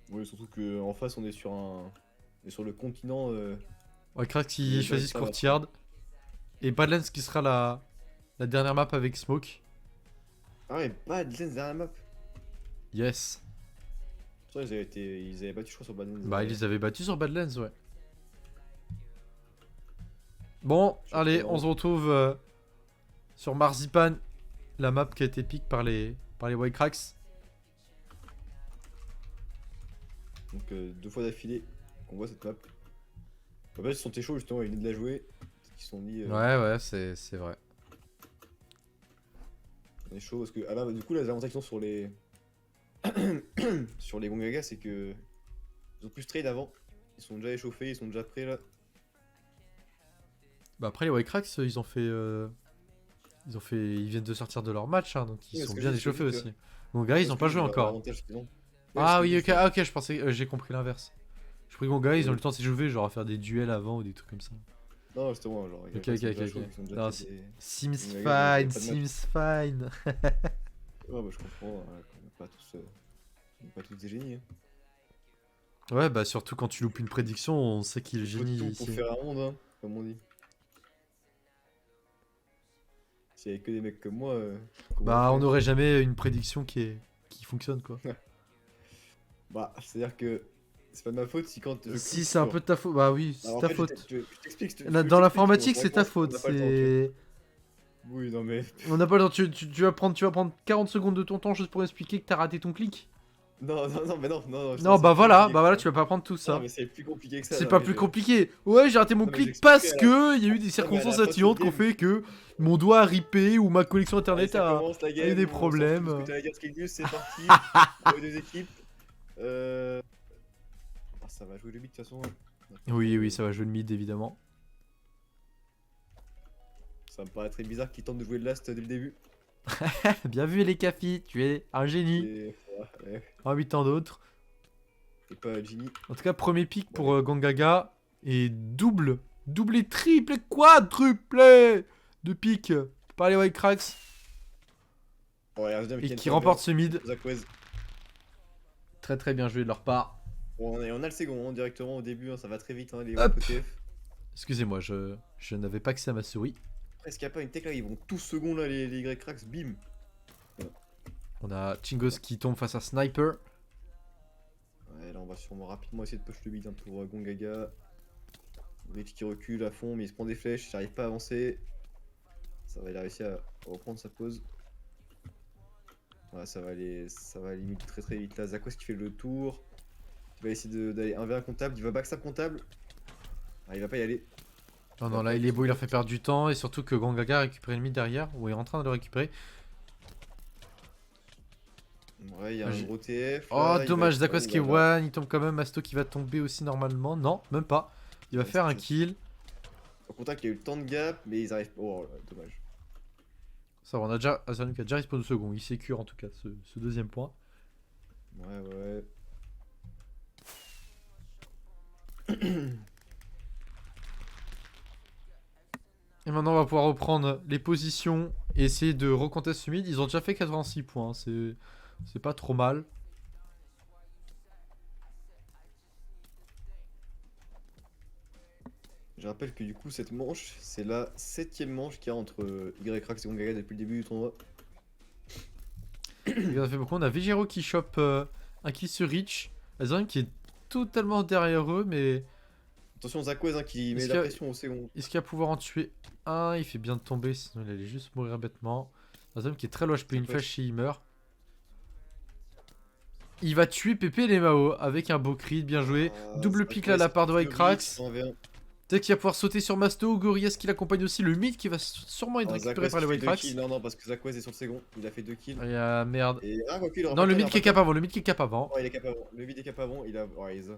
Oui, surtout qu'en face, on est sur un. On est sur le continent. Whitecrax Les qui gens, ils choisissent savent Courtyard. Et Badlands qui sera la dernière map avec Smoke. Ah ouais, Badlands derrière la map. Yes. Pourtant, ils avaient battu, je crois, sur Badlands. Bah, ils les avaient battus sur Badlands, ouais. Bon, Je sais pas allez, on vraiment. se retrouve sur Marzipan, la map qui a été pique par les Whitecracks. Donc, 2 fois d'affilée qu'on voit cette map. En fait, ils sont chauds justement, ils venaient de la jouer. Peut-être qu'ils se sont dit. Ouais, c'est vrai. On est chaud parce que. Ah là, du coup, les avantages qu'ils ont sur les. Sur les Gongaga, c'est que. Ils ont plus trade avant. Ils sont déjà échauffés, ils sont déjà prêts là. Bah, après, les Whitecracks, ils viennent de sortir de leur match, hein, donc ils Oui, sont ce que bien je dis, ce que je échauffés dis, tu vois. aussi. Donc, gars, ils Ce ont que pas je dis, joué encore. l'avantage qu'ils ont. Ouais, ce Ah que je oui, dis, ok, justement. ah, ok, je pensais, j'ai compris l'inverse. Je croyais que mon gars, ils ont eu Et- le temps de s'échauffer, genre à faire des duels avant ou des trucs comme ça. Non, justement, genre, les Ok, gars, ils ok, sont ok, déjà chauds, ok. ils sont déjà Non, fait des. Seems Les Gongaga, il y a fine, pas de match. seems fine. Ouais, bah je comprends, qu'on n'est pas tous. On n'est pas tous des génies. Hein. Ouais, bah surtout quand tu loupes une prédiction, on sait qu'il est Il faut génie tout pour ici. faire un monde, hein, comme on dit. S'il y avait que des mecs comme moi, comment on Bah, on ferait? n'aurait jamais une prédiction qui fonctionne, quoi. Bah, c'est-à-dire que c'est pas de ma faute si quand je Si, clique c'est un peu sur. de ta faute. Bah oui, c'est Alors en ta fait, faute. je t'explique, je Dans t'explique, on l'informatique, se c'est ta réponse, on faute. n'a pas le temps, tu vois. C'est. Oui, non mais. On n'a pas le temps. Tu vas prendre 40 secondes de ton temps juste pour expliquer que t'as raté ton clic. Non, non, non, mais non, non, non, justement, Non, c'est plus compliqué bah que voilà, ça. tu vas pas prendre tout Non, ça. mais c'est plus compliqué que ça, C'est non, pas mais plus compliqué. Ouais, j'ai raté mon Non, mais clic j'expliquerai parce à la. que il y a eu des Non, mais à circonstances la fin de cette atténuantes qui ont game. fait que mon doigt a ripé ou ma connexion Allez, internet ça commence la a eu game, des on s'en fout de ce que problèmes. tu allais dire, Skillus, c'est parti. Pour les deux équipes. Ah, ça va jouer le beat de toute façon. On a pas trop Oui, de. ça va jouer le mid évidemment. Ça me paraît très bizarre qu'ils tentent de jouer le last dès le début. Bien vu les cafis, tu es un génie. Et. Ouais, Parmi tant d'autres. t'es pas Genie. En tout cas, premier pick Bon, pour allez. Gangaga. Et double et triple et quadruplé de pick par les Whitecracks. Bon, il y a un deuxième Et qui qui enter en remporte bien. ce mid. Zakwez. Très bien joué de leur part. Bon, on a le second hein, directement au début, hein, ça va très vite, hein, les Hop. OTF. Excusez-moi, je n'avais pas accès à ma souris. Presque qu'il n'y a pas une tech là, ils vont tous second là, les Y-Cracks, bim. On a Chingos qui tombe face à Sniper. Ouais, là on va sûrement rapidement essayer de push le beat hein, pour Gongaga. Rich qui recule à fond, mais il se prend des flèches, il n'arrive pas à avancer. Ça va, il a réussi à reprendre sa pause. Ouais, ça va aller limite très vite là. Zakos qui fait le tour. Il va essayer d'aller 1v1 comptable, il va backstab comptable. Ah, il va pas y aller. Non, là il est beau, il leur fait perdre du temps. Et surtout que Gangaga a récupéré le mid derrière. Ou est en train de le récupérer. Ouais, il y a un gros TF. Oh, Là, il va dommage, être- Zakos oh qui est là là. one. Il tombe quand même. Masto qui va tomber aussi normalement. Non, même pas. Il va faire un kill. Au contact, il y a eu le temps de gap, mais ils arrivent pas. Oh là, dommage. Ça va, on a déjà Azanuk qui a déjà respawn au second. Il sécure en tout cas ce deuxième point. Ouais. Et maintenant, on va pouvoir reprendre les positions et essayer de recontester ce mid. Ils ont déjà fait 86 points. C'est pas trop mal. Je rappelle que du coup, cette manche, c'est la 7ème manche qu'il y a entre Y-Crax et Gongaga depuis le début du tournoi. Il en a fait beaucoup. On a Vigero qui chope un kill sur Reach. Azanuk qui est totalement derrière eux, mais Attention, Zakwez hein, qui met est-ce la qu'il va, pression au second. est-ce qu'il va pouvoir en tuer un? Il fait bien de tomber, sinon il allait juste mourir bêtement. Azanuk qui est très loin, je peux une flash et il meurt. Il va tuer Pépé les Mao avec un beau crit, bien joué. Double pick là de la part de Whitecracks. Peut-être qu'il va pouvoir sauter sur Masto. Gorillaz qui l'accompagne aussi. Le mid qui va sûrement être récupéré par les Whitecracks. Non, parce que Zakwez est sur le second. Il a fait 2 kills. Ah, merde. Et quoi qu'il aura Non, pas le le mid qui est cap avant. Le mid qui est cap avant. Oh, il est cap avant. Le mid est cap avant. Ouais, ils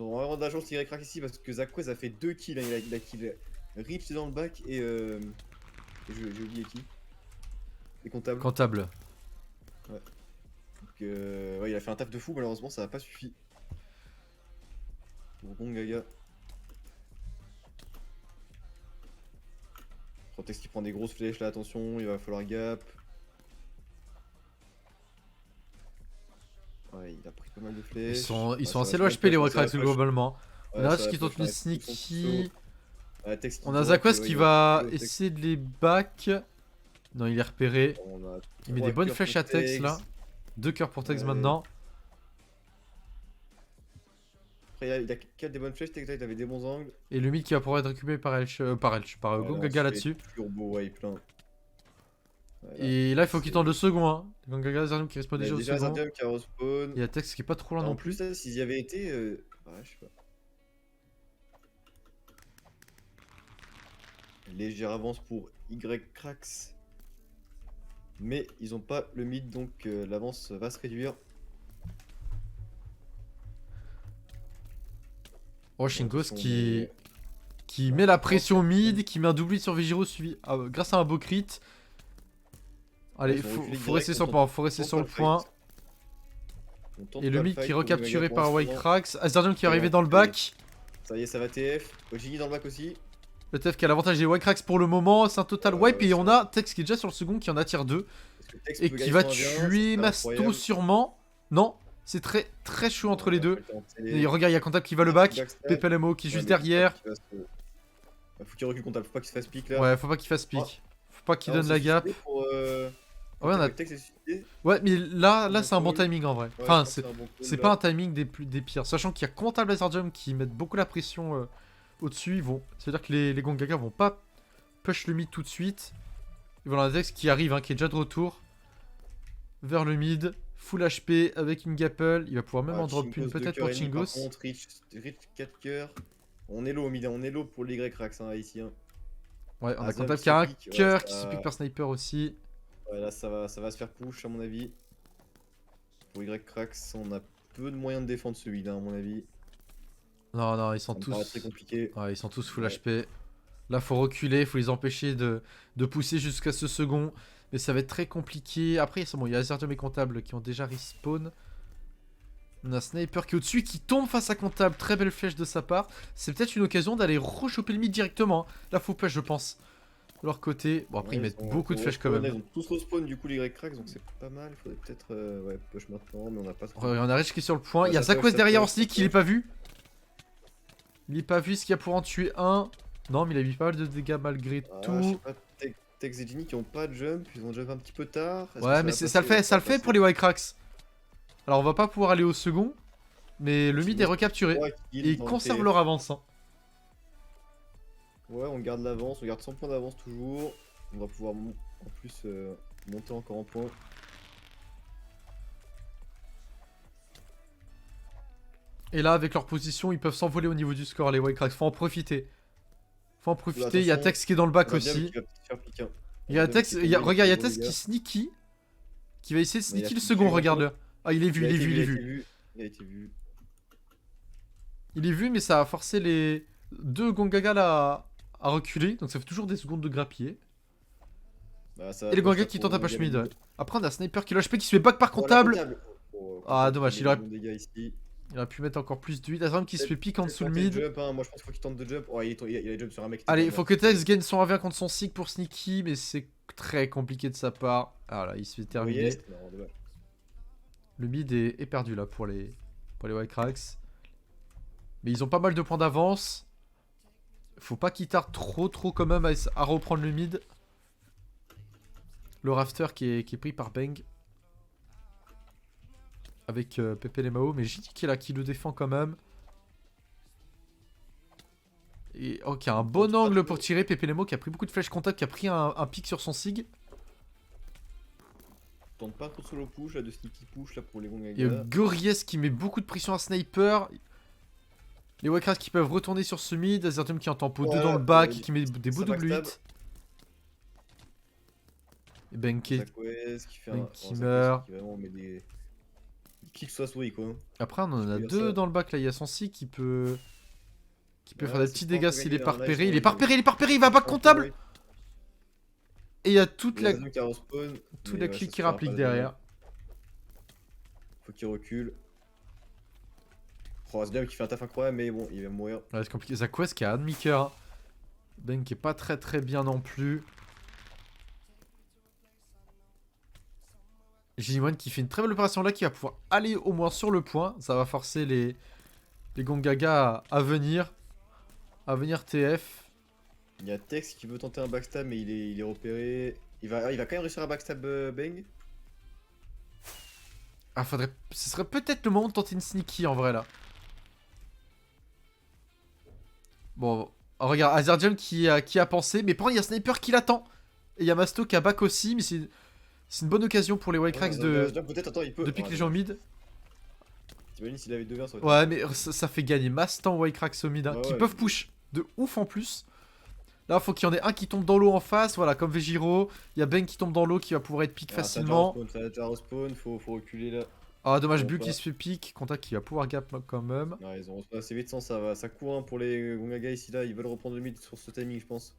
ont vraiment de la chance, Y-Crax ici, parce que Zakwez a fait 2 kills. Hein. Il a kill Rich dans le back et. J'ai oublié qui. Les comptables. Comptable. Donc, ouais, il a fait un taf de fou, malheureusement, ça n'a pas suffi. Pour Gongaga. Protex qui prend des grosses flèches là, attention, il va falloir gap. Ouais, il a pris pas mal de flèches. Ils sont assez low HP les Waycrax globalement. On a Ratch qui tente une push, sneaky. On On a Zaquas qui va essayer de les back. Non, il est repéré. Il met des bonnes flèches à Tex là. 2 cœurs pour Tex maintenant. Après, il a 4 des bonnes flèches, Tex il avait des bons angles. Et le mid qui va pouvoir être récupéré par Gongaga là-dessus. Turbo wipe plein. Et là, il faut qu'il tente le second. Hein. Gongaga, Zernium qui respawn déjà au second. Zernium qui a respawn. Il y a Tex qui est pas trop loin non plus. En plus, s'ils y avaient été. Ouais, je sais pas. Légère avance pour YCrax. Mais ils ont pas le mid, donc l'avance va se réduire. Shingos qui met la pression mid, qui met un doublé sur Vegiro suivi grâce à un beau crit. Allez, faut rester sur le point, faut rester sur le point. Et le mid qui est recapturé par Waycrax. Azerdium qui est arrivé dans le back. Ça y est, ça va TF. Ojigi dans le back aussi. Le TF qui a l'avantage des Waycrax pour le moment, c'est un total wipe. Et on a Tex qui est déjà sur le second, qui en attire 2. Et qui va tuer Masto sûrement. Non, c'est très chaud entre les deux. Et regarde, il y a Comptable qui va le back. PPLMO qui est juste derrière. Faut qu'il recule Comptable, faut pas qu'il se fasse pique là. Ouais, faut pas qu'il fasse pique. Faut pas qu'il donne la gap. Ouais, mais là c'est un bon timing en vrai. Enfin, c'est pas un timing des pires. Sachant qu'il y a Comptable Azerdium qui mettent beaucoup la pression au-dessus. C'est-à-dire que les Gongaga vont pas push le mid tout de suite. Ils vont avoir un Tex qui arrive, qui est déjà de retour. Vers le mid. Full HP avec une Gapple. Il va pouvoir même en drop une peut-être pour Chingos. Rich 4 cœurs. On est low au mid, on est low pour les YCrax ici. Ouais, on a Comptable qui a un cœur qui se pique par Sniper aussi. Ouais, là ça va se faire push à mon avis. Pour YCrax, on a peu de moyens de défendre celui-là à mon avis. Non, ils sont tous. Très compliqué. Ouais, ils sont tous full HP. Là, faut reculer, faut les empêcher de pousser jusqu'à ce second. Mais ça va être très compliqué. Après, c'est bon, il y a Azerdium et Comptable qui ont déjà respawn. On a Sniper qui est au-dessus, qui tombe face à Comptable. Très belle flèche de sa part. C'est peut-être une occasion d'aller rechoper le mid directement. Là, faut push, je pense. De leur côté. Bon, après, ils mettent beaucoup de flèches quand même. Ils ont tous respawn du coup les YCrax, donc c'est pas mal. Il faudrait peut-être push maintenant, mais on a pas trop. On a Rich qui est sur le point. Il y a Zaquas derrière en sneak, il est pas vu. Il est pas vu, ce qu'il y a pour en tuer un. Non, mais il a mis pas mal de dégâts malgré tout. Tex et Ginny qui ont pas de jump, ils ont jump un petit peu tard. Ouais, mais ça le fait pour les Waycrax. Alors on va pas pouvoir aller au second, mais le mid est recapturé. Et ils conservent leur avance. Ouais, on garde l'avance, on garde 100 points d'avance toujours. On va pouvoir en plus monter encore en points. Et là, avec leur position, ils peuvent s'envoler au niveau du score, les Waycrax. Faut en profiter. Il y a Tex qui est dans le back aussi. Il y a Tex, regarde, il y a Tex qui sneaky. Qui va essayer de sneaky le second, regarde-le. Ah, il est vu. Il a été vu. Il est vu, mais ça a forcé les deux Gongaga là à reculer. Donc ça fait toujours des secondes de grappiller. Et les Gongaga qui tentent à push mid. Ouais. Après, on a Sniper qui lâche qui se fait back par Comptable. Ah, dommage, il aurait pu mettre encore plus de 8. Azerdium qui se fait pique en dessous le mid. Moi je pense qu'il faut qu'il tente de jump. Oh, il a jump sur un mec. Allez, il faut que Tex gagne son 1v1 contre son Sig pour sneaky, mais c'est très compliqué de sa part. Ah là, il se fait terminer. Le mid est perdu là pour les Waycrax. Mais ils ont pas mal de points d'avance. Faut pas qu'ils tardent trop quand même à reprendre le mid. Le rafter qui est pris par Bang. Avec Pepe Lemao, mais J qui est là, qui le défend quand même. Et ok, un bon angle pour tirer. Pepe Lemao qui a pris beaucoup de flèches Comptable, qui a pris un pic sur son Sig. Tente pas trop solo push, là, de sneaky push là pour les Gongaga. Et Gories qui met beaucoup de pression à Sniper. Les Waycrax qui peuvent retourner sur ce mid. Azerdium qui entend pot 2 dans le back, qui met des beaux double hits. Et Ben qui meurt. Qui que ce soit souris quoi. Après on en a 2 dans le back là, il y a son Sig qui peut faire des petits dégâts s'il est pas repéré. Il est pas repéré, il va back Comptable. Et il y a toute la clique qui rapplique derrière. Faut qu'il recule. Oh, Azerdium qui fait un taf incroyable, mais bon, il va mourir. Ouais, c'est compliqué. Zaquas qui a un demi-coeur. Ben qui est pas très bien non plus. Jinwan qui fait une très belle opération là, qui va pouvoir aller au moins sur le point. Ça va forcer les Gongaga à venir. À venir TF. Il y a Tex qui veut tenter un backstab, mais il est repéré. Il va quand même réussir à backstab Bang. Ah, ce serait peut-être le moment de tenter une sneaky en vrai là. Bon, regarde, Azerdium qui a pensé, mais par contre il y a Sniper qui l'attend. Et il y a Masto qui a back aussi, mais c'est une bonne occasion pour les Whitecracks de piquer les gens mid. T'imagines s'il avait 2 vers, ouais, mais ça fait gagner masse temps Whitecracks au mid, hein, qui peuvent push de ouf en plus. Là, faut qu'il y en ait un qui tombe dans l'eau en face, voilà, comme Vegiro. Il y a Bang qui tombe dans l'eau qui va pouvoir être pick facilement. Ça va déjà respawn, faut reculer là. Ah, dommage, Bu qui se fait pick. Contact qui va pouvoir gap quand même. Ouais, ils ont respawn assez vite sans ça court hein, pour les Gongaga ici là. Ils veulent reprendre le mid sur ce timing, je pense.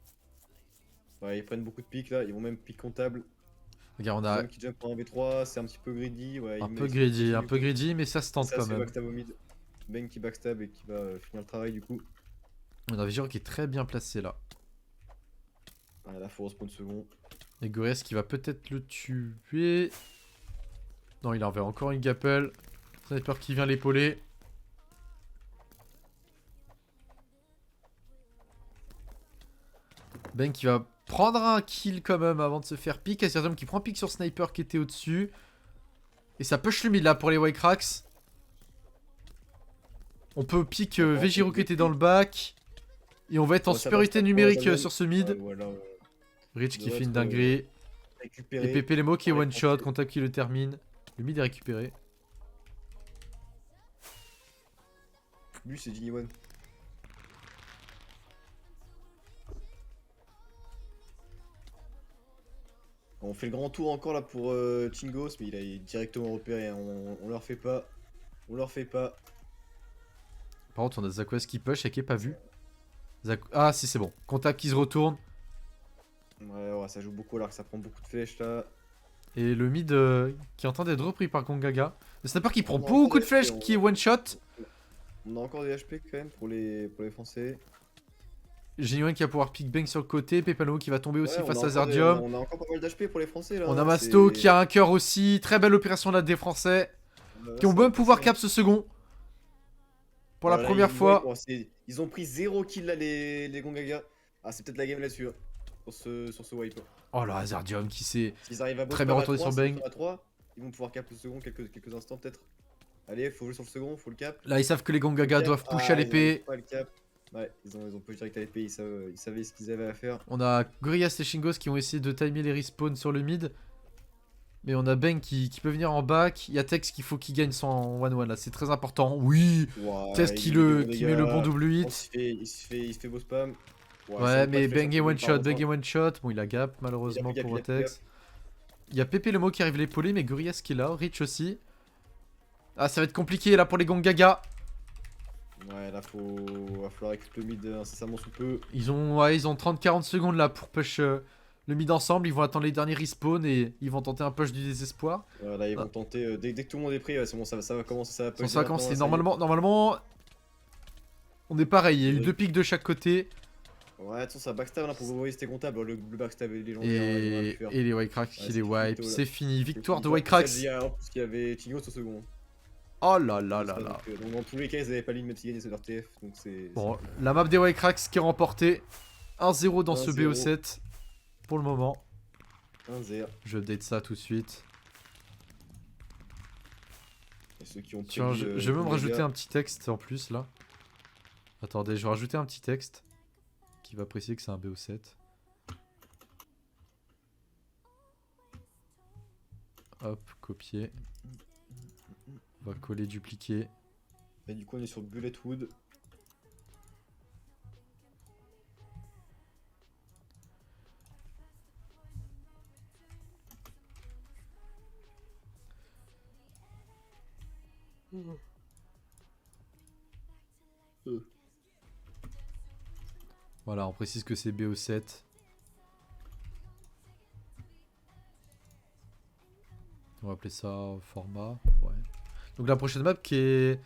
Ouais, ils prennent beaucoup de pick là, ils vont même pick comptable. Regarde, on a. Qui jump en 1v3, c'est un petit peu greedy. Ouais, un peu greedy, mais ça se tente quand même. Backstab au mid. Bang qui backstab et qui va finir le travail du coup. On a Vegiro qui est très bien placé là. Ah, là, faut respawn second. Et Gorias qui va peut-être le tuer. Non, il envoie encore une gapple. Sniper qui vient l'épauler. Ben qui va prendre un kill quand même avant de se faire pick. Azerdium qui prend pick sur Sniper qui était au-dessus. Et ça push le mid là pour les Whitecracks. On peut pick Vegiro qui était dans le back. Et on va être en supériorité numérique sur ce mid. Rich qui fait une dinguerie. Et Pépé Lemo qui est one shot. Contact qui le termine. Le mid est récupéré. Lui c'est Jinwan. On fait le grand tour encore là pour Chingos, mais il est directement repéré. Hein. On leur fait pas. On leur fait pas. Par contre, on a Zakwes qui push et qui est pas vu. Ah, si, c'est bon. Contact qui se retourne. Ouais, ça joue beaucoup alors que ça prend beaucoup de flèches là. Et le mid qui est en train d'être repris par Gongaga. Le sniper qui prend beaucoup de flèches, qui est one shot. On a encore des HP quand même pour les Français. Genuine qui va pouvoir pick Bang sur le côté. Pepano qui va tomber aussi face à Azerdium. On a encore pas mal d'HP pour les Français là. On a Masto qui a un cœur aussi. Très belle opération là des Français. Qui ont bon pouvoir cap ce second. Pour la première fois. Ils ont pris 0 kill là les Gongaga. Ah, c'est peut-être la game là-dessus. Hein, sur ce wipe. Oh là, Azerdium qui s'est très bien retourné sur Bang. Ils vont pouvoir cap le second quelques instants peut-être. Allez, faut jouer sur le second, faut le cap. Là, ils savent que les Gongaga doivent push à l'épée. Ouais, ils ont push direct à l'épée, ils savaient ce qu'ils avaient à faire. On a Gorillaz et Shingos qui ont essayé de timer les respawns sur le mid. Mais on a Bang qui peut venir en back. Il y a Tex qu'il faut qu'il gagne son 1-1 là, c'est très important. Oui, Tex qui met le bon double hit. Il se fait beau spam. Ouais, mais Bang est one shot, Bon, il a gap malheureusement pour Tex. Il y a Pépé le mot qui arrive l'épauler, mais Gorillaz qui est là, Rich aussi. Ah, ça va être compliqué là pour les Gongaga. Ouais, là va falloir récupérer le mid incessamment sous peu. Ils ont 30-40 secondes là pour push le mid ensemble. Ils vont attendre les derniers respawns et ils vont tenter un push du désespoir. Là, ils vont tenter. Dès que tout le monde est pris, c'est bon, ça va commencer. Ça va commencer. Normalement, on est pareil. Il y a eu 2 pics de chaque côté. Ouais, attention, ça backstab là pour vous voyez, c'était comptable. Le backstab et les gens. Et les Whitecracks qui les wipe. C'est fini. Victoire de Whitecracks. En plus, qu'il y avait Chingos au second. Oh là là là là. Donc dans tous les cas, ils avaient pas l'île même si gagné, c'est leur TF. Donc c'est. Bon, la map des Whitecracks qui est remportée. 1-0 dans ce BO7 pour le moment. 1-0. Je update ça tout de suite. Et ceux qui ont pris tiens, je vais même rajouter un petit texte en plus là. Attendez, je vais rajouter un petit texte qui va préciser que c'est un BO7. Hop, copier. On va coller, dupliquer. Et du coup, on est sur Bulletwood. Voilà, on précise que c'est BO7. On va appeler ça format. Ouais. Donc la prochaine map qui est.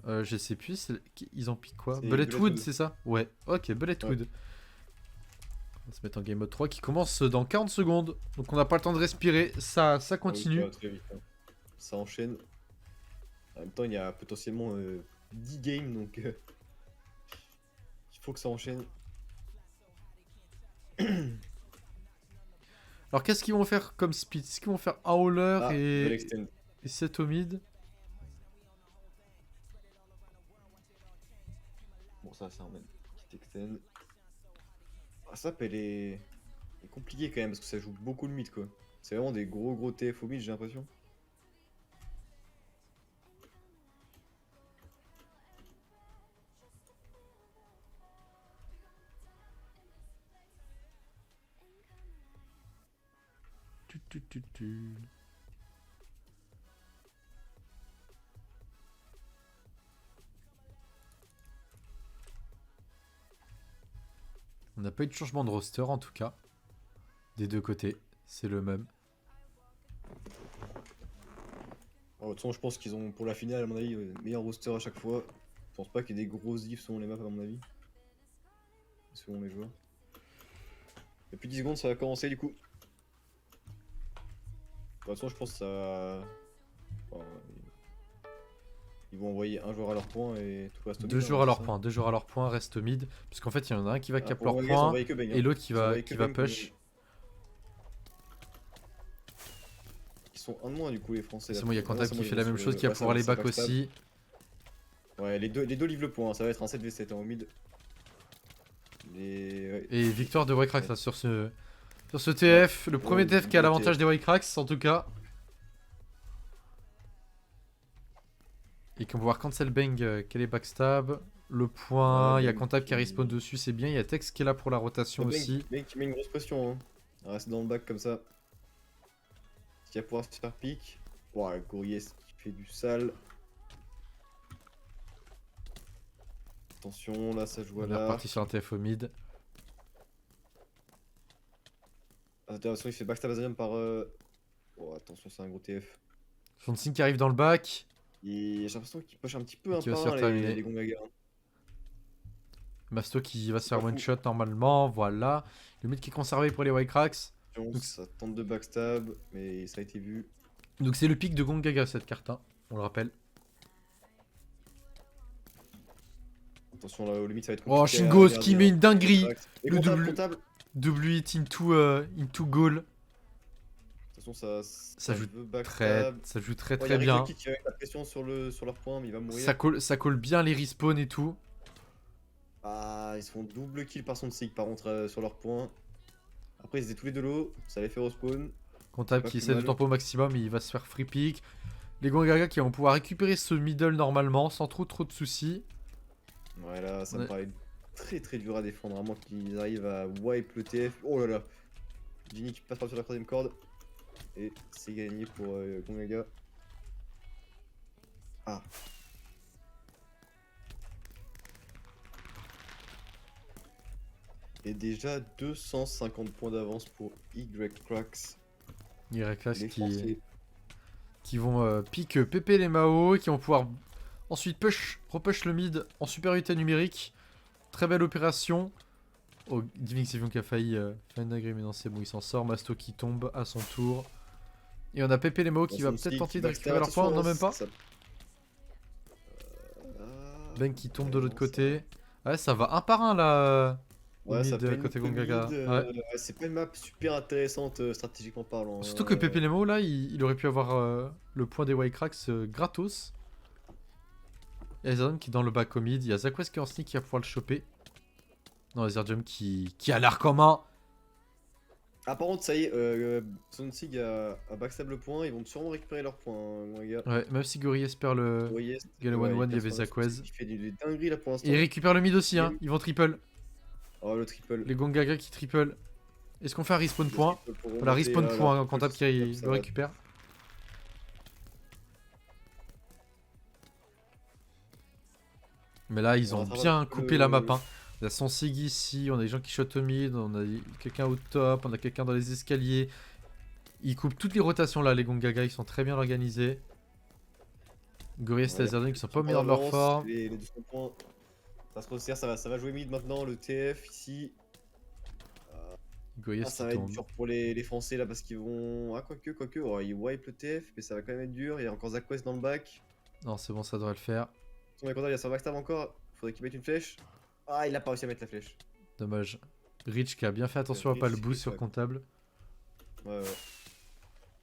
Je sais plus, ils ont piqué quoi? Bulletwood, c'est ça? Ouais, ok, Bulletwood. Ouais. On va se mettre en game mode 3 qui commence dans 40 secondes. Donc on n'a pas le temps de respirer. Ça continue. Ah oui, très vite, hein. Ça enchaîne. En même temps, il y a potentiellement 10 games, donc il faut que ça enchaîne. Alors qu'est-ce qu'ils vont faire comme speed? Est-ce qu'ils vont faire Howler et 7 au mid? Bon, ça emmène. Petite extend. Ah, ça, elle est compliquée quand même parce que ça joue beaucoup le mid quoi. C'est vraiment des gros TF au mid, j'ai l'impression. On n'a pas eu de changement de roster en tout cas. Des deux côtés, c'est le même. De toute façon, je pense qu'ils ont pour la finale, à mon avis, le meilleur roster à chaque fois. Je pense pas qu'il y ait des grosses diffs selon les maps, à mon avis. Selon les joueurs. Et puis 10 secondes, ça va commencer du coup. De toute façon, je pense que ça. Enfin, ils vont envoyer un joueur à leur point et tout reste au mid. Deux joueurs à leur point, 2 joueurs à leur point, reste mid. Puisqu'en fait, il y en a un qui va cap leur point et l'autre qui va push. Ils sont un de moins du coup, les Français. C'est bon, il y a Quantable qui fait la même chose, qui va pouvoir les back aussi. Ouais, les deux livrent le point, ça va être un 7v7 en mid. Et victoire de Whitecracks là, sur ce TF, le premier TF qui a l'avantage des Whitecracks en tout cas. Et qu'on va voir cancel bang quel est backstab. Le point, il y a Quantable qui a respawn dessus, c'est bien. Il y a Tex qui est là pour la rotation aussi. Bang qui met une grosse pression, hein. Reste dans le back comme ça. Qui va pouvoir se faire pique. Ouah, Gories qui fait du sale. Attention, là ça joue à la partie sur un TF au mid. Attention, il fait backstab Azarian par. Oh, attention, c'est un gros TF. Shonsing qui arrive dans le back. J'ai l'impression qu'il push un petit peu un par les Gongaga. Masto qui va se faire one shot normalement, voilà. Le mid qui est conservé pour les Whitecracks. Donc ça tente de backstab, mais ça a été vu. Donc c'est le pic de Gongaga cette carte, hein, on le rappelle. Attention là, au limite ça va être compliqué. Oh, Shingos qui met une dinguerie. Le double hit into goal. De toute façon, ça joue très bien. Qui avec la pression sur leur point, mais il va mourir. Ça colle bien les respawns et tout. Ah, ils se font double kill par son sig par contre sur leur point. Après, ils étaient tous les deux low, ça les fait respawn. Quantable qui essaie de tempo au maximum, mais il va se faire free pick. Les Gongaga qui vont pouvoir récupérer ce middle normalement sans trop de soucis. Ouais, là, ça me paraît très dur à défendre, à moins qu'ils arrivent à wipe le TF. Oh là là, Ginny qui passe par sur la troisième corde. Et c'est gagné pour Gongaga. Ah. Et déjà 250 points d'avance pour YCracks. YCracks qui vont pick PP les Mao, qui vont pouvoir ensuite repush le mid en supériorité numérique. Très belle opération. Oh, Diving Sevion qui a failli faire une dinguerie, mais non, c'est bon, il s'en sort. Masto qui tombe à son tour. Et on a PP les Mao qui va peut-être tenter de récupérer leur point. Non, même pas. Ben qui tombe de l'autre côté. Ouais, ça va un par un là. Ouais, ça fait côté Gongaga. C'est pas une map super intéressante stratégiquement parlant. Surtout que PP Lemo là, il aurait pu avoir le point des Whitecracks gratos. Il y a Zerjum qui est dans le back au mid. Il y a Zaquest qui est en sneak qui va pouvoir le choper. Non, Zerjum qui a l'air commun. Ah, par contre, ça y est, Sonsig a backstab le point. Ils vont sûrement récupérer leur point, Gongaga. Ouais, même si Gories perd le 1-1, il y avait Zaquest. Il fait des dingueries là pour l'instant. Et il récupère le mid aussi, hein. Ils vont triple. Oh, le triple. Les Gongaga qui triple. Est-ce qu'on fait un respawn point? Voilà, respawn point, Quantable qui le récupère. Mais là, ils ont bien coupé la map. Hein. On a son Sig ici, on a des gens qui shot au mid, on a quelqu'un au top, on a quelqu'un dans les escaliers. Ils coupent toutes les rotations là, les Gongaga, ils sont très bien organisés. Gories et Zerjum qui sont pas au meilleur de leur forme. Les 200 points. Ça se resserre, ça va jouer mid maintenant, le TF ici. Goyes ça qui va être tombe. dur pour les Français là parce qu'ils vont. Ah, quoique. Oh, ils wipe le TF, mais ça va quand même être dur. Il y a encore Zach West dans le bac. Non, c'est bon, ça devrait le faire. Son mec, il y a son backstab encore. Faudrait qu'il mette une flèche. Ah, il a pas réussi à mettre la flèche. Dommage. Rich qui a bien fait attention à pas le boost sur comptable. Ouais.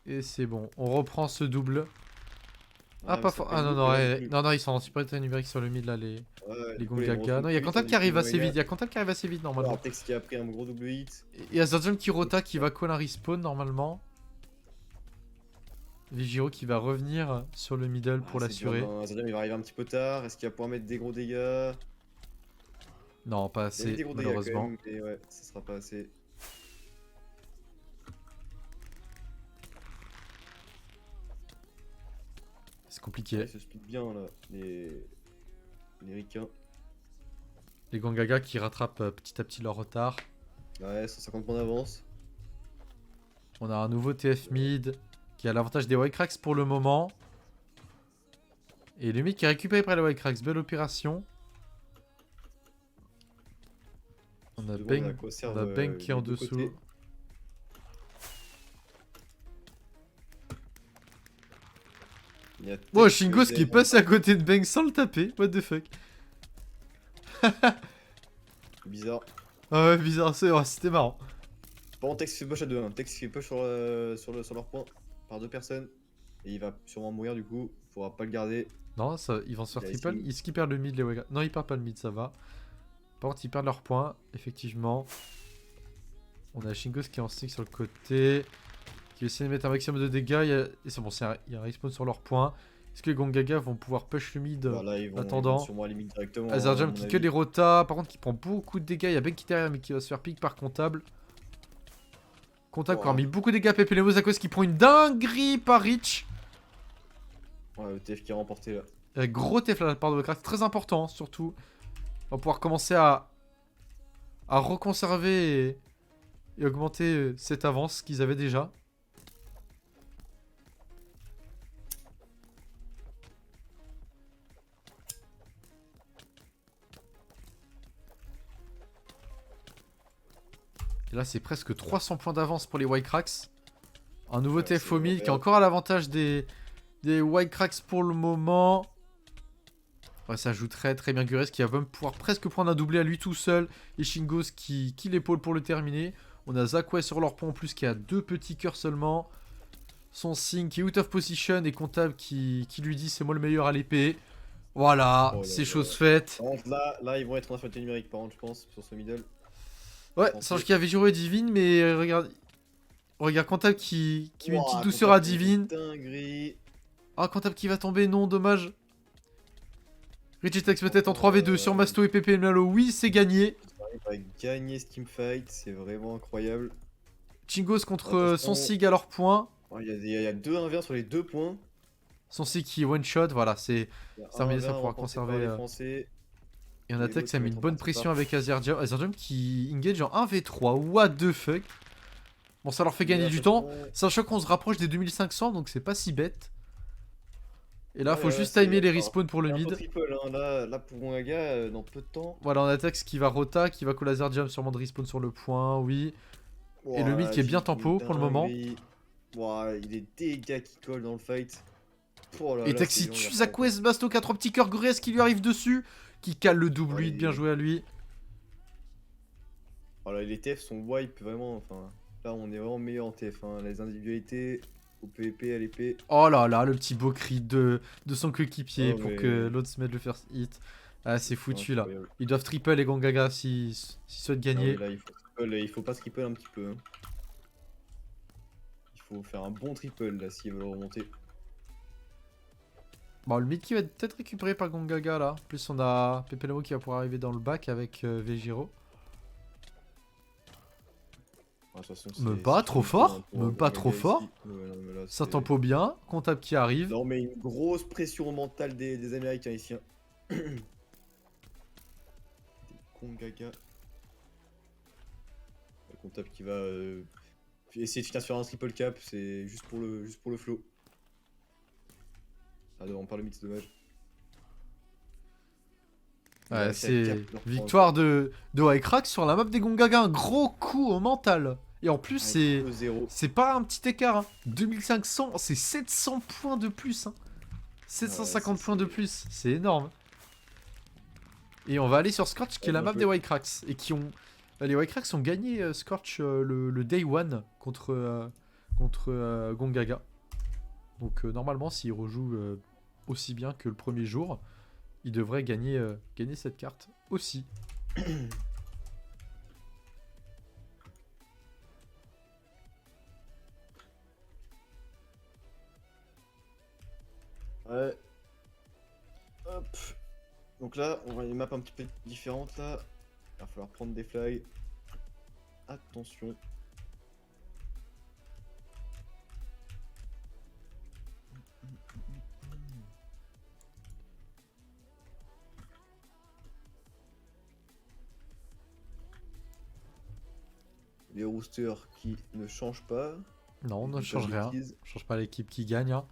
Et c'est bon. On reprend ce double. Ah, Ouais, pas fort. Ah non, non, ils sont en supériorité numérique sur le mid là, les Gongaga. Non, il y a Comptable qui arrive assez vite. Il y a Comptable qui arrive assez vite normalement. Tex qui a pris un gros double hit. Il y a Zardjum qui rota qui va call un respawn normalement. Vigiro qui va revenir sur le middle pour l'assurer. Zardjum il va arriver un petit peu tard. Est-ce qu'il va pouvoir mettre des gros dégâts? Non, pas assez, malheureusement. Et ouais, ça sera pas assez. C'est compliqué. Ouais, ils se split bien là, les ricains. Les Gongaga qui rattrapent petit à petit leur retard. Ouais, 150 points d'avance. On a un nouveau TF mid qui a l'avantage des White Cracks pour le moment. Et le mid qui est récupéré après les White Cracks. Belle opération. On a Bang qui est en dessous. Oh, Shingos qui est passé à côté de Bang sans le taper. What the fuck. Bizarre. Ah ouais, bizarre, c'était marrant. Par contre, Tex fait push à 2. Tex fait push sur leur point par 2 personnes. Et il va sûrement mourir du coup. Il faudra pas le garder. Non, ça, ils vont se faire triple. Est-ce qu'ils perdent le mid, les Wega? Non, ils perdent pas le mid, ça va. Par contre, ils perdent leur point, effectivement. On a Shingos qui est en stick sur le côté. Qui essaie de mettre un maximum de dégâts. Et c'est bon, il y a un respawn sur leur point. Est-ce que les Gongaga vont pouvoir push le mid en attendant? Azarjam qui que les rotas. Par contre, qui prend beaucoup de dégâts. Il y a Ben qui est derrière, mais qui va se faire pick par comptable. Comptable qui aura mis beaucoup de dégâts. Pepe Lemosakos qui prend une dinguerie par Rich. Ouais, le TF qui a remporté là. Gros TF là, part de Crack. Très important, surtout. On va pouvoir commencer à reconserver et augmenter cette avance qu'ils avaient déjà. Et là, c'est presque 300 points d'avance pour les White Cracks. Un nouveau TF au mid qui est encore à l'avantage des White Cracks pour le moment. Ouais, ça joue très bien. Gures qui va même pouvoir presque prendre un doublé à lui tout seul. Et Shingos qui l'épaule pour le terminer. On a Zach West sur leur point en plus qui a 2 petits cœurs seulement. Son Sing qui est out of position et Comptable qui lui dit c'est moi le meilleur à l'épée. Voilà, c'est chose faite. Par contre, là, ils vont être en infériorité numérique, par contre, je pense, sur ce middle. Ouais, sache qu'il y avait Vigiro et Divine, mais regarde Comptable qui met une petite douceur à Divine. Ah, Comptable qui va tomber, non, dommage. Rigitex peut-être en 3v2 sur Masto et Pepe Malo, oui, c'est gagné. Il va gagner ce teamfight, c'est vraiment incroyable. Chingos contre son Sig à leur point. Il y a 2 1v1 sur les 2 points. Son Sig qui one shot, voilà, c'est terminé, ça pourra conserver. Et on a Tex qui a mis une bonne pression avec Azerjum. Azerjum qui engage en 1v3, what the fuck. Bon, ça leur fait gagner du temps, sachant qu'on se rapproche des 2500, donc c'est pas si bête. Et là, faut juste timer les respawns pour le mid. Triple, hein. Là, pour Gongaga, dans peu de temps. Voilà, on a Tex qui va rota, qui va call Azerjum sûrement de respawn sur le point, oui. Et le mid qui est bien tempo pour le moment. Wow, il est dégâts qui collent dans le fight. Et Tex il tue Zach West, Basto qui a 3 petits cœurs Gures qui lui arrive dessus. Qui cale le double 8, bien joué à lui. Voilà, les TF sont wipe vraiment, enfin, là on est vraiment meilleur en TF, hein. Les individualités, au PvP, à l'épée. Oh là là, le petit beau cri de son coéquipier pour que l'autre se mette le first hit. Ah, c'est foutu là. Ils doivent triple les Gongaga s'ils souhaitent gagner. Là, il faut pas triple un petit peu. Hein. Il faut faire un bon triple là s'ils veulent remonter. Bon, le mid qui va être peut-être récupéré par Gongaga là. En plus, on a Pepe Lemo qui va pouvoir arriver dans le bac avec Vigiro. Me pas trop fort. Me pas trop fort. Ça tempo bien. Comptable qui arrive. Là, on met une grosse pression mentale des Américains ici. Hein. Des Gongaga. Le comptable qui va essayer de finir sur un triple cap. C'est juste pour le flow. Ah, on parle le mid, c'est dommage. Ouais, c'est victoire de Whitecrack sur la map des Gongaga. Un gros coup au mental. Et en plus, c'est pas un petit écart. Hein. 2500, c'est 700 points de plus. Hein. 750 points de plus. C'est énorme. Et on va aller sur Scorch, qui est la map des Whitecracks. Et qui ont... Les Whitecracks ont gagné Scorch le Day 1 contre Gongaga. Donc normalement, s'ils rejouent aussi bien que le premier jour, ils devraient gagner cette carte aussi. Ouais. Hop. Donc là, on va les maps un petit peu différentes là. Il va falloir prendre des flags. Attention. Les roosters qui ne changent pas. Non, on ne change rien. On ne change pas l'équipe qui gagne. Hein.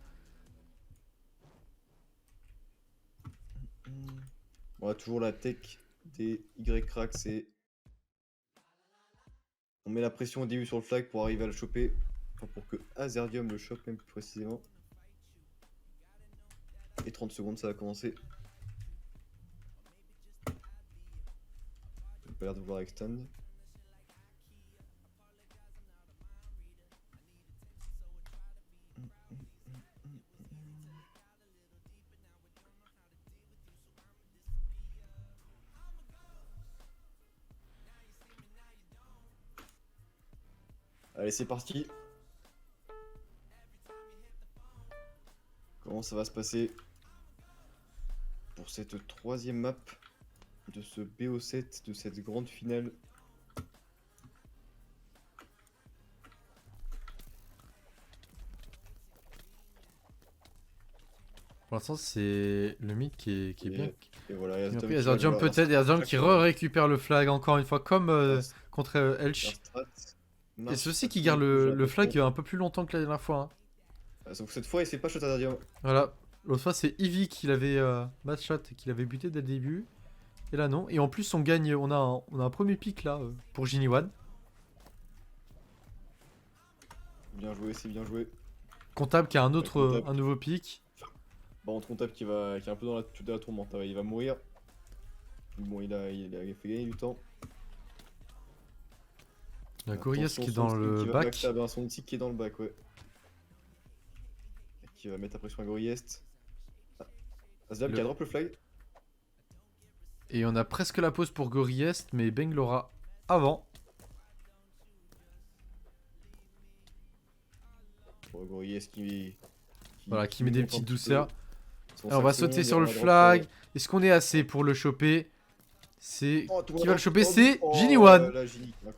On a toujours la tech des Y-Cracks, c'est... On met la pression au début sur le flag pour arriver à le choper. Enfin, pour que Azerdium le chope même plus précisément. Et 30 secondes, ça va commencer. Il n'a pas l'air de vouloir extend. Allez, c'est parti. Comment ça va se passer pour cette troisième map de ce BO7, de cette grande finale? Pour l'instant, c'est le mid qui est bien. Et voilà, Azerdium peut-être, et Azerdium qui récupère le flag encore une fois, comme contre Elch. Et ceux-ci qui gardent le flag un peu plus longtemps que la dernière fois. Hein. Sauf que cette fois, il s'est pas shot Azerdium. Voilà. L'autre fois, c'est Eevee qui l'avait match shot et qui l'avait buté dès le début. Et là, non. Et en plus, on gagne. On a un premier pick là pour Genie One. Bien joué, c'est bien joué. Comptable qui a un nouveau pick. Par contre, Comptable qui est un peu dans la tourmente. Il va mourir. Bon, il a fait gagner du temps. Il y a Gorillaz qui est dans le back. Son tic qui est dans le back, ouais. Et qui va mettre la pression à Gorillaz. Azerdium qui a drop le flag. Et on a presque la pause pour Gorillaz, mais Beng l'aura avant. Bon, Gorillaz qui met des petites douceurs. Alors on va sauter sur le flag. Est-ce qu'on est assez pour le choper? Qui va le choper? C'est Genie One.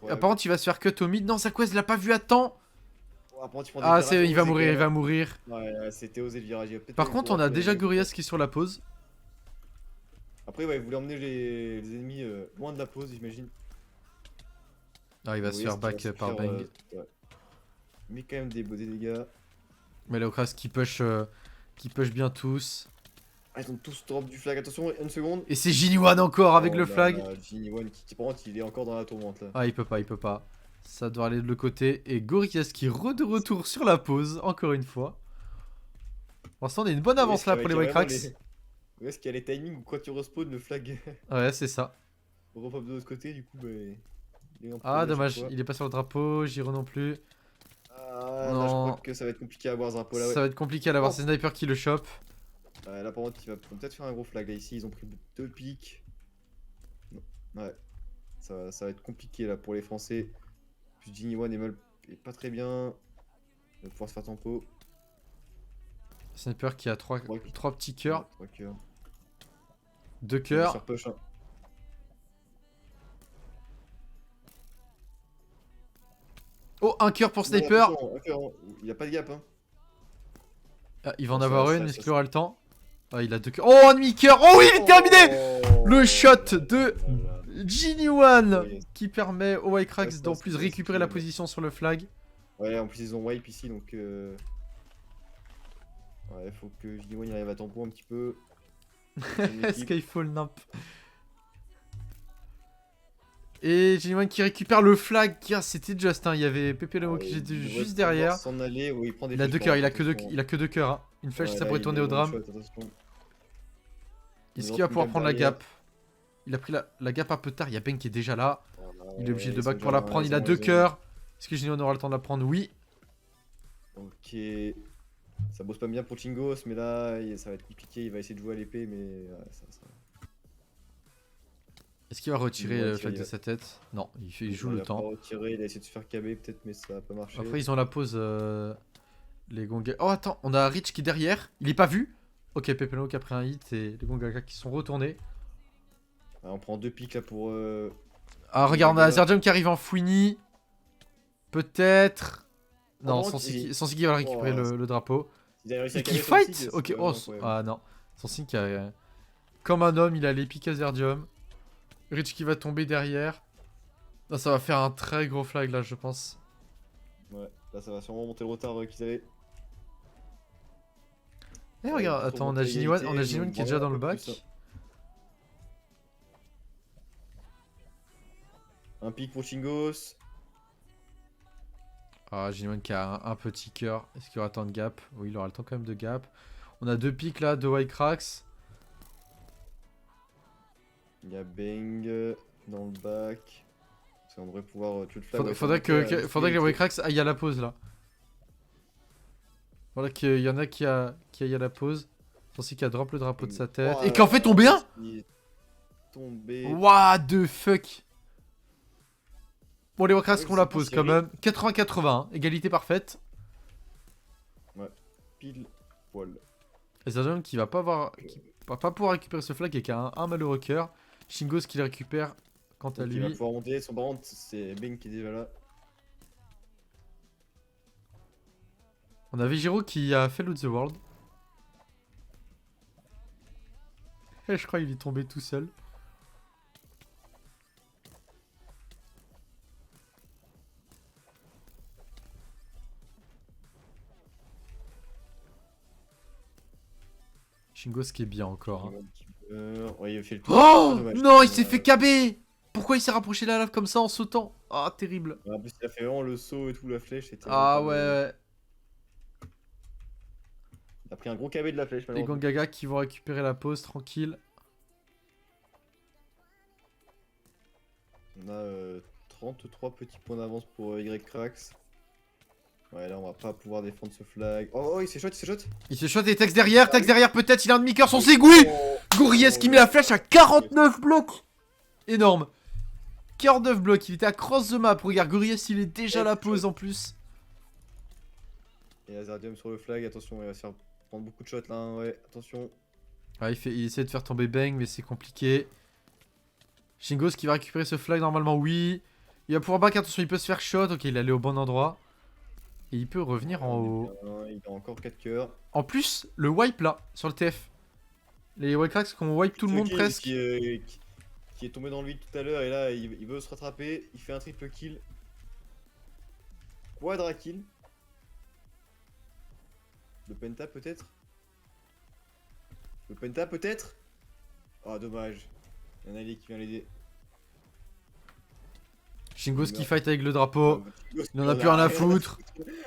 Par contre, il va se faire cut au mid. Non, Zaquez l'a pas vu à temps. Il va mourir. Ouais, c'était osé le virage. Par contre, on a déjà Gorillaz qui est sur la pause. Après, ouais, il voulait emmener les ennemis loin de la pause, j'imagine. Ah, il va se faire back par Beng. Mais quand même des beaux dégâts. Mais là, Okras qui push bien tous. Ah, ils ont tous drop du flag, attention, une seconde. Et c'est Genie One encore avec le flag. Genie One par contre, il est encore dans la tourmente là. Ah, il peut pas. Ça doit aller de l'autre côté. Et Gorillaz qui est de retour sur la pause, encore une fois. Pour l'instant, on a une bonne avance là pour les Whitecracks. Est-ce qu'il y a les timings ou quand tu respawn le flag? Ouais, c'est ça. On repop de l'autre côté, du coup, bah. Ah, dommage, il est pas sur le drapeau, Giro non plus. Ah, non. Là, je crois que ça va être compliqué à avoir ce drapeau là. Ouais. Ça va être compliqué à l'avoir, c'est Sniper qui le chope. Là, par contre, ils vont peut-être faire un gros flag là. Ici, ils ont pris 2 pics. Non. Ouais, ça va être compliqué là pour les Français. Plus Genie One est pas très bien. Il va pouvoir se faire tempo. Sniper qui a 3 petits cœurs. 3 cœurs. 2 cœurs. Hein. Oh, un cœur pour Sniper. Il a pas de gap. Hein. Ah, il va en avoir une, est-ce qu'il aura le temps? Ah, il a 2 cœurs. Oh, un demi-cœur. Oh oui, il est terminé. Le shot de Genie One qui permet aux Whitecracks d'en plus récupérer la position sur le flag. Ouais, en plus ils ont wipe ici donc ouais, faut que Genie One arrive à tempo un petit peu. Skyfall Nimp. Et Genuine qui récupère le flag. C'était juste, hein. Il y avait Pepe Lemo qui était il juste devrait derrière. s'en aller, oui, il prend des Il a flèches 2 cœurs, par il a contre, que 2 cœurs. Hein. Une flèche, ouais, ça là, pourrait il tourner est au one drame. shot, attention. Est-ce Il qu'il va drop pouvoir une prendre la derrière. gap? Il a pris la gap un peu tard. Il y a Ben qui est déjà là. Voilà, Il est obligé ouais, de ils back sont pour déjà la là, prendre. ils Il a ont- 2 ils ont- cœurs. Est-ce que Genuine aura le temps de la prendre? Oui. Ok. Ça bosse pas bien pour Chingos, mais là, ça va être compliqué. Il va essayer de jouer à l'épée, mais ça. Est-ce qu'il va retirer Il va le flag de retirer, sa tête? Non, il joue Il le a pas temps. retiré, il a essayé de se faire caber peut-être, mais ça a pas marché. Après, ils ont la pause. Les Gongaga. Oh, attends, on a Rich qui est derrière. Il est pas vu. Ok, Pepeno qui a pris un hit et les Gongaga qui sont retournés. Ah, on prend 2 pics là pour. Ah, regarde, on a Gongaga. Azerdium qui arrive en Fouini. Peut-être. Non, Oh, Sansiki va récupérer Oh, le drapeau. il a réussi à Et qui caber son fight. sig, Ok, c'est oh. incroyable. Ah non. Sansiki a. Comme un homme, il a l'épique Azerdium. Rich qui va tomber derrière. Là, ça va faire un très gros flag là, je pense. Ouais, là ça va sûrement monter le retard qu'ils avaient. Eh, regarde, pour attends, on monter a à Genuine égalité, ils qui est vont déjà dans le vraiment un back. peu plus, Un pic pour Chingos. Ah, Genuine qui a un petit cœur. Est-ce qu'il aura le temps de gap? Oui, il aura le temps quand même de gap. On a 2 pics là, 2 white cracks. Il y a Bang dans le bac. Parce qu'on devrait pouvoir tuer le flag. Faudrait que les white cracks aillent à la pause là. Voilà qu'il y en a qui aillent à la pause. Sansiki qui a drop le drapeau de sa tête. Et qui en fait tomber un! Il est tombé. What the fuck? Bon, les white cracks Ouais, qu'on c'est la pas pose si quand horrible. même. 80-80, égalité parfaite. Pile poil. Et Zazom qui va pas pouvoir récupérer ce flag et qui a un malheureux cœur. Chingos qui le récupère quant à Donc, il va lui. pouvoir monter. Son parent, c'est Bang qui est déjà là. On a Vegiro qui a fait Loot the World. Et je crois qu'il est tombé tout seul. Chingos qui est bien encore. Hein. Ouais, il fait le tour. Oh Dommage. non, il s'est fait caber. Pourquoi il s'est rapproché de la lave comme ça en sautant? Ah, terrible. En plus, il a fait vraiment le saut et tout, la flèche. C'était Ah vraiment pas ouais. Il a pris un gros KB de la flèche. Les malheureusement. Gongaga qui vont récupérer la pause tranquille. On a 33 petits points d'avance pour Y-Crax. Ouais, là on va pas pouvoir défendre ce flag. Oh, il s'est shot, il s'est shot. Il se shot et Tex derrière peut-être, il a un demi-cœur, son Segui. Gourriès qui met la flèche à 49 blocs. Énorme. 49 blocs, il était à cross the map. Regarde, Gourriès il est déjà la pause en plus. Et Azerdium sur le flag, attention, il va se faire prendre beaucoup de shots là, hein, ouais, attention. Ah, il essaie de faire tomber Bang, mais c'est compliqué. Chingos qui va récupérer ce flag normalement, oui. Il va pouvoir back, attention, il peut se faire shot. Ok, il est allé au bon endroit. Et il peut revenir en haut. Il a encore 4 cœurs. En plus, le wipe là, sur le TF. Les white cracks qui ont wipe tout le monde presque. Qui est tombé dans le vide tout à l'heure et là il veut se rattraper. Il fait un triple kill. Quadra kill. Le penta peut-être. Le penta peut-être. Oh dommage. Il y en a Ali qui vient l'aider. Chingos qui fight avec le drapeau. Il en a plus rien à foutre.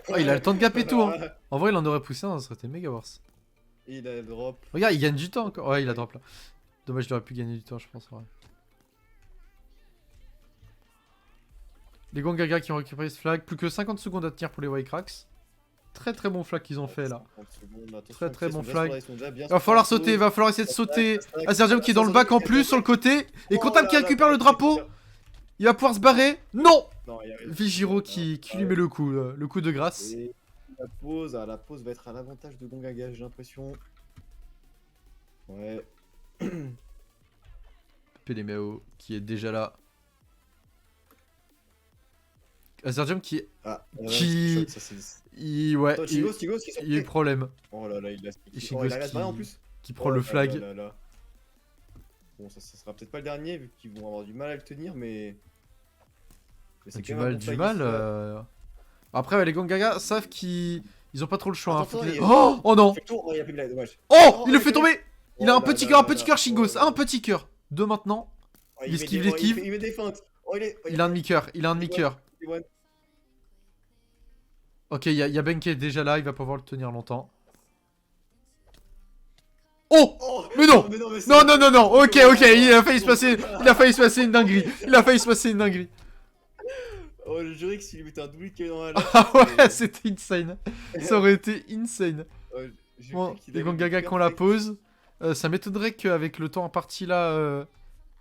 Oh, il a le temps de gaper tout. Hein. En vrai, il en aurait poussé un, ça aurait été méga worse. Et il a le drop. Regarde, il gagne du temps encore. Ouais, il a drop là. Dommage, il aurait pu gagner du temps, je pense. Ouais. Les Gongaga qui ont récupéré ce flag. Plus que 50 secondes à tenir pour les White Cracks. Très très bon flag qu'ils ont fait là. Très très bon flag. Il va falloir sauter, il va falloir essayer de sauter. Azerdium qui est dans le bac en plus sur le côté. Et Comptable qui récupère le drapeau. Il va pouvoir se barrer. Non, Vigiro qui lui met le coup de grâce. Et la pause va être à l'avantage de Gongaga, j'ai l'impression. Ouais. Péléméo qui est déjà là. Azerdium qui est... qui... Ouais, attends, il y a eu problème. Oh là là, il a Chingos en plus. Qui prend le flag. Bon, ça sera peut-être pas le dernier vu qu'ils vont avoir du mal à le tenir, mais c'est du mal. Après, les Gongaga savent qu'ils ont pas trop le choix. Hein. Oh non. Oh, il le fait tomber. Il a un petit cœur, Chingos. Un petit cœur. Deux maintenant. Il esquive. Il met des feintes. Il a un demi-cœur, il a un demi-cœur. Ok, il y a Ben qui est déjà là, il va pas pouvoir le tenir longtemps. Oh, mais non. Non, ok, il a failli se passer une dinguerie. Oh, je jurais que s'il lui mettait un double kill dans la lave. Ah ouais, c'était insane. Ça aurait été insane. Bon, les Gongaga qu'on la pose. Ça m'étonnerait qu'avec le temps imparti là,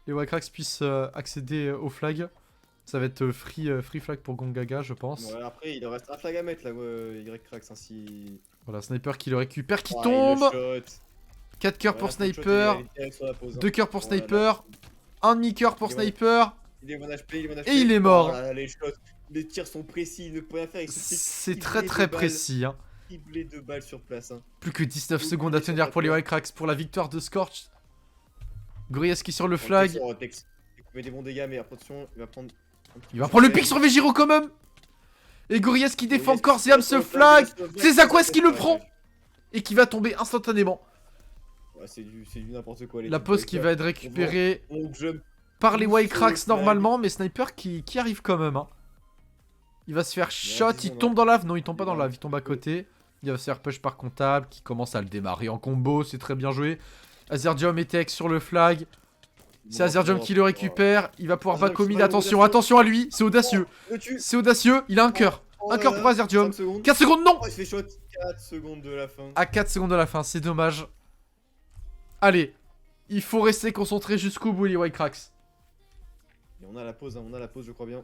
les Wacrax puissent accéder au flag. Ça va être free flag pour Gongaga, je pense. Ouais, après, il leur reste un flag à mettre là, Y-Crax. Ainsi... Voilà, sniper qui le récupère, qui tombe. 4 cœurs pour sniper. 2 cœurs pour sniper. Un demi-cœur pour sniper. Il est 1 HP, Et il est mort. Les tirs sont précis, il ne peut rien faire. C'est très précis. Hein. Ciblé de balles sur place. Hein. Plus que 19 secondes à tenir pour les Y-Crax pour la victoire de Scorch. Gorieski sur le flag. Il met des bons dégâts, mais attention, il va prendre. Il va prendre le pic sur Vegiro quand même. Et Gorieski qui défend corps et âme ce flag. C'est Zaquest qui le prend. Et qui va tomber instantanément. Ouais, c'est du n'importe quoi. La pause qui va être récupérée par les Y-Crax normalement, mais Sniper qui arrive quand même. Hein. Il va se faire shot, il tombe dans lave. Non, il tombe pas dans lave, il tombe à côté. Il va se faire push par comptable qui commence à le démarrer en combo, c'est très bien joué. Azerdium et Tech sur le flag. C'est Azerdium qui le récupère. Il va pouvoir back au mid. Attention à lui, c'est audacieux. C'est audacieux, il a un cœur. Un cœur pour Azerdium. 4 secondes, non. Il se fait shot 4 secondes de la fin. À 4 secondes de la fin, c'est dommage. Allez, il faut rester concentré jusqu'au bout les Y-Crax. On a la pause, je crois bien.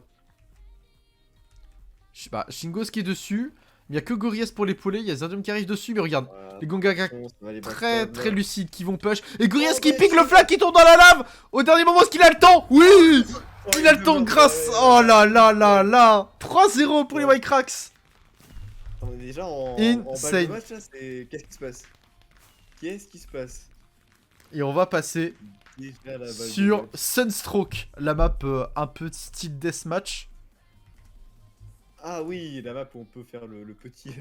Je sais pas, Shingos qui est dessus. Il n'y a que Gorillaz pour l'épauler. Il y a Azerdium qui arrive dessus, mais regarde. Voilà, les Gongaga très lucides qui vont push. Et Gorillaz qui pique le flag qui tombe dans la lave. Au dernier moment, est-ce qu'il a le temps? Oui. Il a le temps grâce. Oh là là là là. 3-0 pour les Y-Crax. On est déjà en balle de match là. Qu'est-ce qui se passe? Et on va passer sur Sunstroke, la map un peu style deathmatch. Ah oui, la map où on peut faire le petit...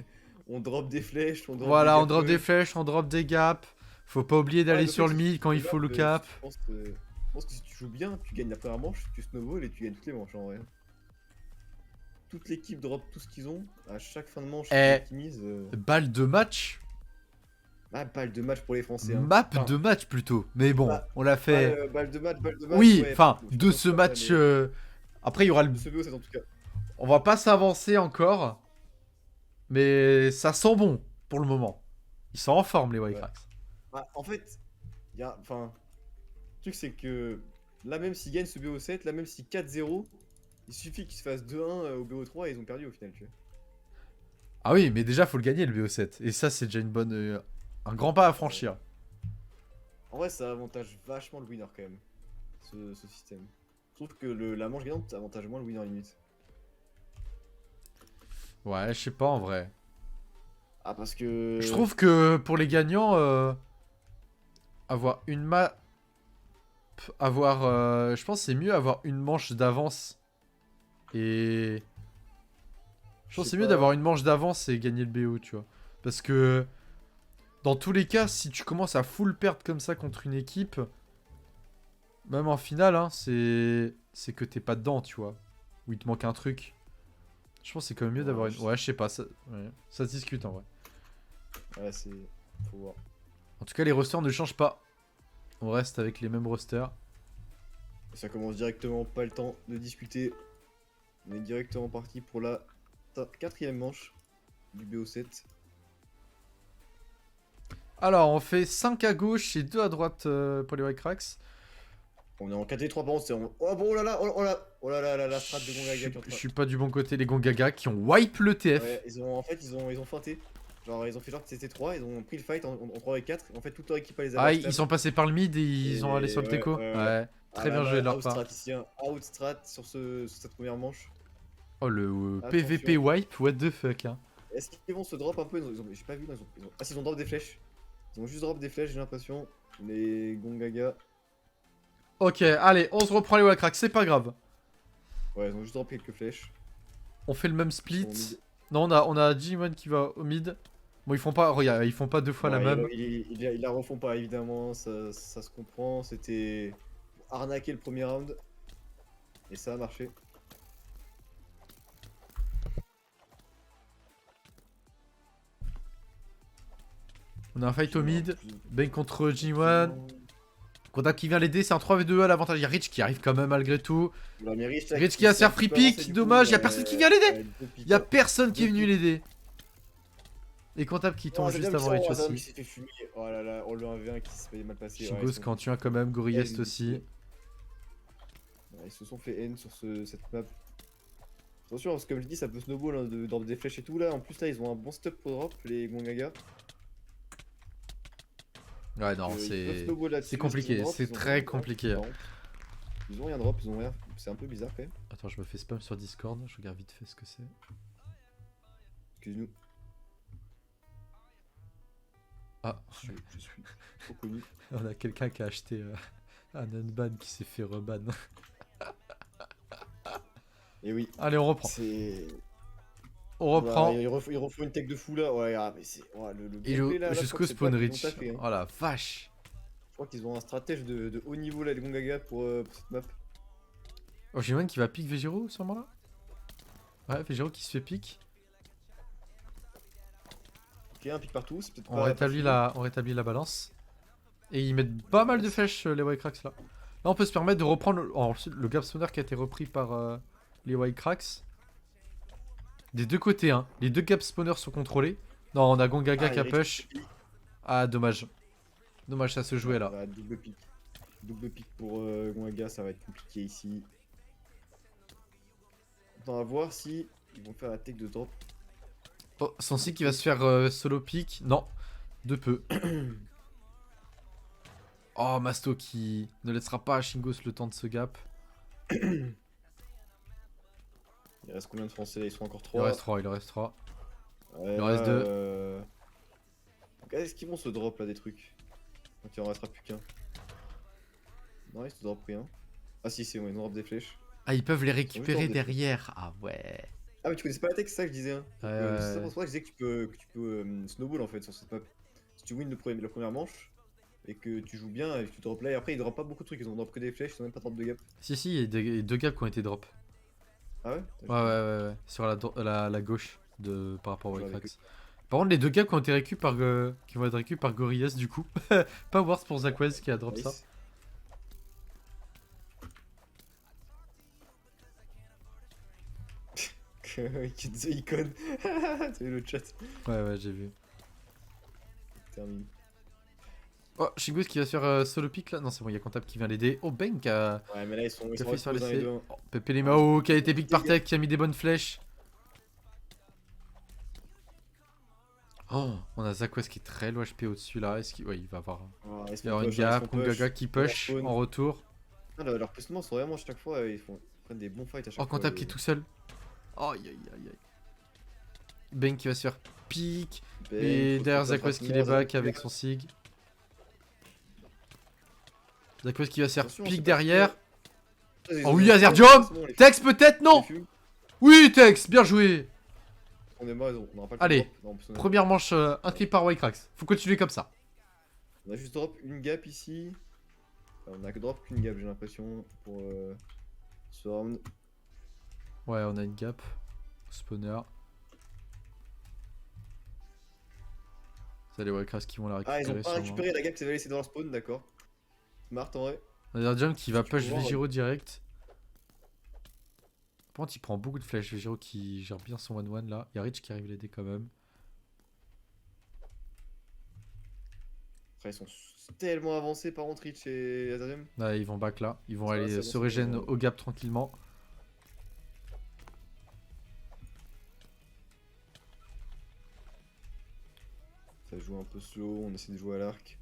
On drop des flèches, on drop des flèches, on drop des gaps. Faut pas oublier d'aller sur le mid quand il faut le cap. Je pense que si tu joues bien, tu gagnes la première manche, tu snowball et tu gagnes toutes les manches en vrai. Toute l'équipe drop tout ce qu'ils ont, à chaque fin de manche, ils optimisent. Balle de match. Ah, balle de match pour les Français. Hein. Map de match plutôt. Mais bon, on l'a fait. Balle de match. Oui, enfin, de ce match. Après, il y aura le. De ce BO7 en tout cas. On va pas s'avancer encore. Mais ça sent bon pour le moment. Ils sont en forme, les Y-Crax. Bah, en fait, il y a. Enfin. Le truc, c'est que. Là, même s'ils gagnent ce BO7, là, même si 4-0, il suffit qu'ils se fassent 2-1 au BO3 et ils ont perdu au final, tu vois. Ah oui, mais déjà, faut le gagner le BO7. Et ça, c'est déjà une bonne. Un grand pas à franchir. En vrai, ça avantage vachement le winner quand même, ce système. Je trouve que la manche gagnante avantage moins le winner limite. Ouais, je sais pas en vrai. Ah, parce que... Je trouve que pour les gagnants, avoir une je pense que c'est mieux avoir une manche d'avance. Et... Je pense que c'est mieux d'avoir une manche d'avance et gagner le BO, tu vois. Parce que... Dans tous les cas, si tu commences à full perdre comme ça contre une équipe, même en finale, hein, c'est que t'es pas dedans, tu vois. Ou il te manque un truc. Je pense que c'est quand même mieux d'avoir une... Ouais, je sais pas, ça se discute en vrai. Ouais, c'est... Faut voir. En tout cas, les rosters ne changent pas. On reste avec les mêmes rosters. Ça commence directement, pas le temps de discuter. On est directement parti pour la 4ème manche du BO7. Alors, on fait 5 à gauche et 2 à droite pour les Y-Crax. On est en 4 et 3 par contre, c'est en... Oh bon, oh là là, la strat de Gongaga. Je suis pas du bon côté, les Gongaga qui ont wipe le TF. Ouais, en fait, ils ont feinté. Genre, ils ont fait genre que c'était 3, ils ont pris le fight en 3 et 4. En fait, toute leur équipe a les abattus. Ah, ils sont passés par le mid et ils ont allé sur le teco. Ouais, très bien joué de leur part. Ici, un outstrat sur cette première manche. Oh, le PVP wipe, what the fuck, hein. Est-ce qu'ils vont se drop un peu? J'ai pas vu, ah, ils ont drop des flèches. Ils ont juste drop des flèches, j'ai l'impression. Les Gongaga. Ok, allez, on se reprend les Y-Crax, c'est pas grave. Ouais, ils ont juste drop quelques flèches. On fait le même split. Non, on a Jimon qui va au mid. Bon, ils font pas, regarde, ils font pas 2 fois la même. Ils la refont pas, évidemment, ça se comprend. C'était arnaquer le premier round. Et ça a marché. On a un fight au mid. Ben contre G1. Contact qui vient l'aider, c'est un 3v2 à l'avantage. Il y a Rich qui arrive quand même malgré tout. Rich qui va se faire free pick, dommage, il y a personne qui vient l'aider. Il y a personne qui est venu l'aider. Et Contact qui tombe juste avant Rich aussi. Oh là là, on le 1v1 qui se fait mal passer. Chingos quand tu as quand même, Gorillest aussi. Ils se sont fait N sur cette map. Attention, parce que comme je dis, ça peut snowball hein, de drop des flèches et tout là. En plus, là, ils ont un bon stop pour drop, les Gongaga. Ouais, non, c'est compliqué, c'est très compliqué. Ils ont rien drop, ils ont rien. C'est un peu bizarre quand même. Attends, je me fais spam sur Discord, je regarde vite fait ce que c'est. Excuse-nous. Ah, je suis trop connu. On a quelqu'un qui a acheté un unban qui s'est fait reban. Et oui. Allez, on reprend. On reprend. Il refont une tech de fou là. Ouais, mais c'est. Ouais, et jusqu'au spawn Rich. Oh la vache. Je crois qu'ils ont un stratège de haut niveau là, les Gongaga pour cette map. Oh, j'ai même qui va pick Vegiro sûrement là. Ouais, Vegiro qui se fait pick. Ok, un pick partout. On rétablit la balance. Et ils mettent pas mal de flèches les White Cracks là. Là, on peut se permettre de reprendre le gap spawner qui a été repris par les White Cracks. Des deux côtés, hein. Les deux gap spawners sont contrôlés. Non, on a Gongaga qui a push. Ah, dommage. Dommage, ça se jouait là. Ouais, double pick. Double pick pour Gongaga, ça va être compliqué ici. On va voir si ils vont faire la tech de drop. Oh, Sensi qui va se faire solo pick. Non, de peu. Oh, Masto qui ne laissera pas à Chingos le temps de se gap. Il reste combien de français là? Ils sont encore 3. Il en reste 3. Ouais, il en reste 2. Est-ce qu'ils vont se drop là des trucs? Donc il en restera plus qu'un. Non, ils se drop rien. Ah si, c'est bon, ils ont drop des flèches. Ah, ils peuvent les récupérer derrière. Ah ouais. Ah mais tu connaissais pas la tech, c'est ça que je disais. Hein. C'est pour ça que je disais que tu peux snowball en fait sur cette map. Si tu wins la première manche et que tu joues bien et que tu drop là, et après ils drop pas beaucoup de trucs, ils ont drop que des flèches, ils ont même pas drop de gap. Si, il y a deux gaps qui ont été drop. Ah ouais? Ouais. Sur la gauche par rapport au White Cracks. Par contre, les deux gaps qui vont être récupérés par Gorillaz du coup. Pas Wars pour Zaquez qui a drop ça. Qui the icon. T'as vu le chat? Ouais, j'ai vu. Termine. Oh, Chingos qui va se faire solo pick là. Non, c'est bon, il y a Comptable qui vient l'aider. Oh, Ben qui a. Ouais, mais là ils sont sur les oh, Pepe Lemao qui a été pick par tech, qui a mis des bonnes flèches. Oh, on a Zaquez qui est très low HP au-dessus là. Est-ce qu'il il va avoir. Il va y avoir une gap, Gongaga qui push en retour. Ah, leurs placements sont vraiment chaque fois, ils prennent des bons fights à chaque fois. Oh, Comptable qui est tout seul. Aïe. Ben qui va se faire pick. Et derrière Zaquez qui les back avec son sig. Zaquez qui va se faire pick derrière. Oh oui, Azerdium. Tex peut-être, non. Oui, Tex, bien joué. Allez, première manche inscrite par White Cracks. Faut continuer comme ça. On a juste drop une gap ici. On a que drop qu'une gap, j'ai l'impression, pour ce round. Ouais, on a une gap. Spawner. C'est les White Cracks qui vont la récupérer. Ah, ils ont pas récupéré la gap qu'ils avaient laissée dans leur spawn, d'accord. Smart en vrai. On a Jump qui va push Vegiro direct. Par contre, il prend beaucoup de flèches. Vegiro qui gère bien son 1-1 là. Il y a Rich qui arrive l'aider quand même. Après, ils sont tellement avancés par contre, Rich et Azarium. Ouais, ils vont back là. Ils vont aller se régène au gap tranquillement. Ça joue un peu slow, on essaie de jouer à l'arc.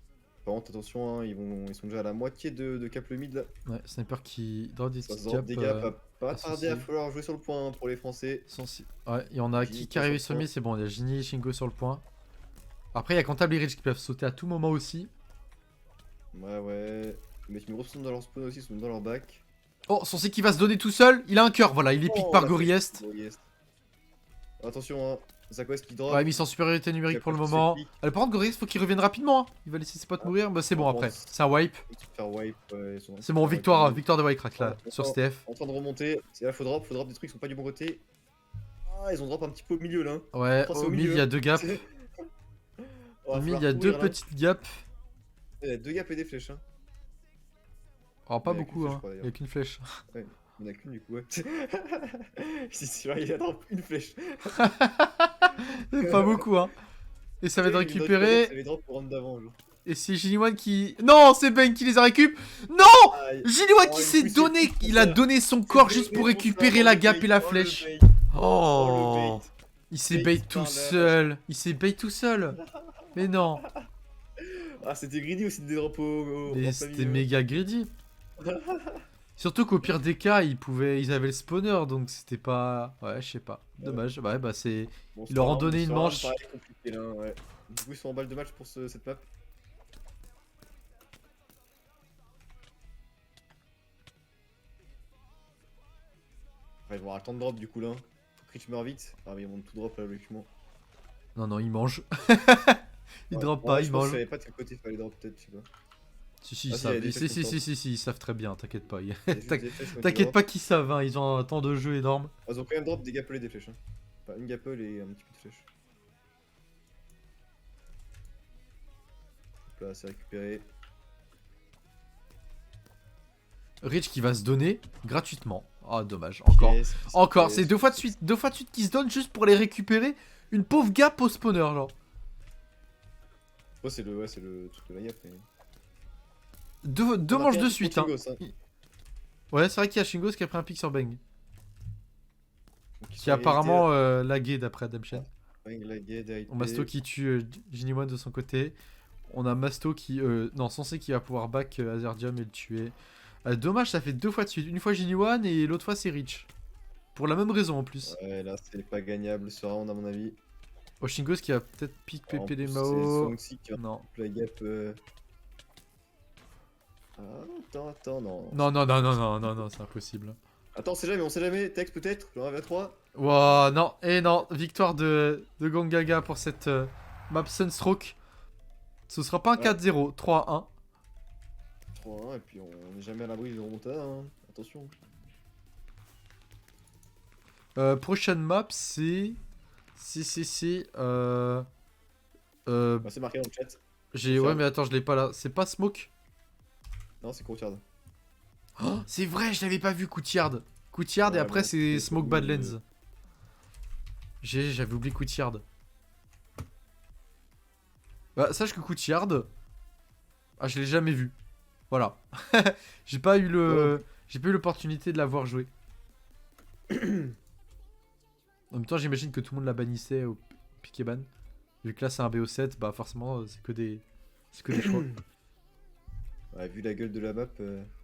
Par contre, attention, hein, ils sont déjà à la moitié de cap le mid là. Ouais, Sniper qui drop des petites gaps. Des gaps, pas tarder à falloir jouer sur le point pour les Français. Ouais, il y en a qui est arrivé sur le mid, c'est bon, il y a Gini et Shingo sur le point. Après, il y a Comptable et Rich qui peuvent sauter à tout moment aussi. Ouais. Mais ils me ressemblent dans leur spawn aussi, ils sont dans leur back. Oh, son C qui va se donner tout seul, il a un cœur, voilà, il est pick par Gorillest. Attention, hein. Sa quest qui drop. Ouais, mais ils sont en supériorité numérique pour le moment. Par contre, Gorix, faut qu'il revienne rapidement. Hein. Il va laisser ses potes mourir. Bah, c'est bon après. C'est un wipe. C'est bon, victoire de Whitecrack là, sur STF. En train de remonter. Là, faut drop des trucs qui sont pas du bon côté. Ah, ils ont drop un petit peu au milieu là. Ouais, au milieu, il y a 2 gaps. Au milieu, il y a 2 petites gaps. Il y a 2 gaps et des flèches. Hein. Alors, pas beaucoup, hein. Il y a qu'une flèche. Ouais, il n'y en a qu'une du coup, ouais. Si celui-là, il a drop une flèche. Pas beaucoup, hein. Et ça va être récupéré. Ça va drop au round d'avant, genre. Et c'est Gilliwan qui... Non, c'est Ben qui les a récup. Non, Gilliwan qui s'est donné... Il a donné son corps juste pour récupérer la gap et la flèche. Oh, il s'est bait tout seul. Il s'est bait tout seul. Mais non. Ah, c'était greedy aussi de drop au... Mais c'était méga greedy. Surtout qu'au pire des cas, ils avaient le spawner, donc c'était pas... Ouais, je sais pas. Dommage. Ouais, bah c'est... Bon, ils leur ont donné une manche. Compliqué, là, ouais. Du coup, ils sont en balle de match pour cette map. Après, ils vont avoir le temps de drop du coup là. Rich meurt vite. Ah, mais ils vont tout drop là, logiquement. Non, il mange. Il drop pas, il mange. Je savais pas de quel côté il fallait drop, peut-être, je sais pas. Si, ils savent très bien, t'inquiète pas. T'inquiète pas qu'ils savent, hein, ils ont un temps de jeu énorme. Ah, ils ont quand même drop des gapples et des flèches. Hein. Enfin, une gapple et un petit peu de flèche. Hop là, c'est récupéré. Rich qui va se donner gratuitement. Ah, dommage, encore. Encore, c'est deux fois de suite qu'ils se donnent juste pour les récupérer. Une pauvre gap au spawner, genre. Oh, c'est le truc de la gap. Mais... Deux manches de suite, hein. Ouais, c'est vrai qu'il y a Shingos qui a pris un pic sur Bang. Qui a apparemment lagué d'après Adamchen. On a Masto qui tue Ginny1 de son côté. On a Masto qui... non, Sensei qui va pouvoir back Azerdium et le tuer. Dommage, ça fait 2 fois de suite. Une fois Ginny1 et l'autre fois c'est Rich. Pour la même raison en plus. Ouais, là c'est pas gagnable ce round à mon avis. Shingos qui a peut-être pick PP des Mao. Non. La gap... Ah, attends, non. Non, c'est impossible. Attends, on sait jamais. Tex peut-être, j'en avais 3. Wow, non, et non. Victoire de Gongaga pour cette map Sunstroke. Ce sera pas un 4-0, 3-1. 3-1, et puis on n'est jamais à l'abri de remontada, hein. Attention. Prochaine map, c'est... Bah, c'est marqué dans le chat. Ouais, mais attends, je l'ai pas là. C'est pas Smoke? Non, c'est Courtyard. Oh, c'est vrai, je l'avais pas vu, Courtyard. Courtyard, et après c'est Smoke Badlands. J'avais oublié Courtyard. Bah, sache que Courtyard... Ah, je l'ai jamais vu. Voilà. J'ai pas eu l'opportunité de l'avoir joué. En même temps, j'imagine que tout le monde la bannissait au piquet ban. Vu que là c'est un BO7, bah forcément c'est que des choix. Ouais, vu la gueule de la map,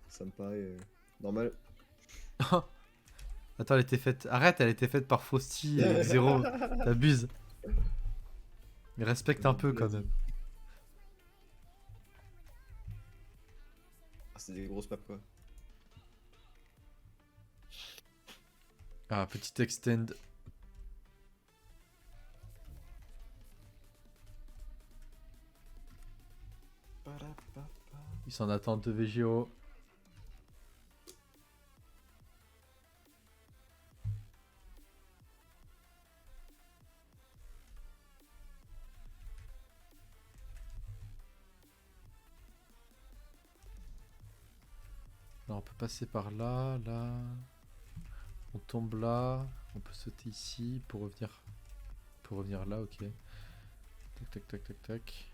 ça me paraît normal. Attends, elle était faite. Arrête, elle était faite par Frosty 0. T'abuses. Mais respecte un peu quand même. Ah, c'est des grosses maps quoi. Ah, petit extend. Ils s'en attendent de VGO. Alors on peut passer par là, là. On tombe là. On peut sauter ici pour revenir. Là, ok. Tac.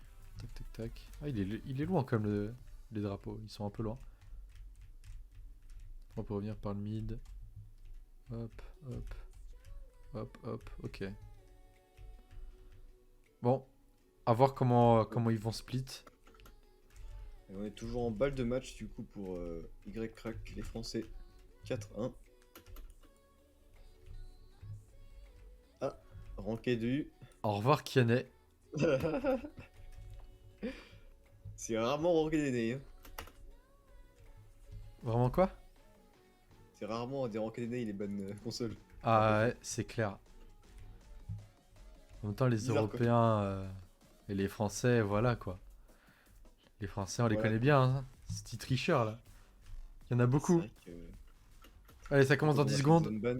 Ah, il est loin comme les drapeaux. Ils sont un peu loin. On peut revenir par le mid. Hop. Ok. Bon. À voir comment ils vont split. Et on est toujours en balle de match du coup pour Y-Crack les Français. 4-1. Ah, ranké du. Au revoir Kianet. C'est rarement ranké des nez. Hein. Vraiment quoi? C'est rarement des ranked nez, les bonnes consoles. Ah ouais, c'est clair. En même temps, les Bizarre, quoi. Européens et les Français, voilà quoi. Les Français, on les Ouais. connaît bien, hein. Ces petits tricheurs là. Il y en a C'est beaucoup. vrai que... Allez, ça commence dans Quand on 10 a fait secondes. zone ban.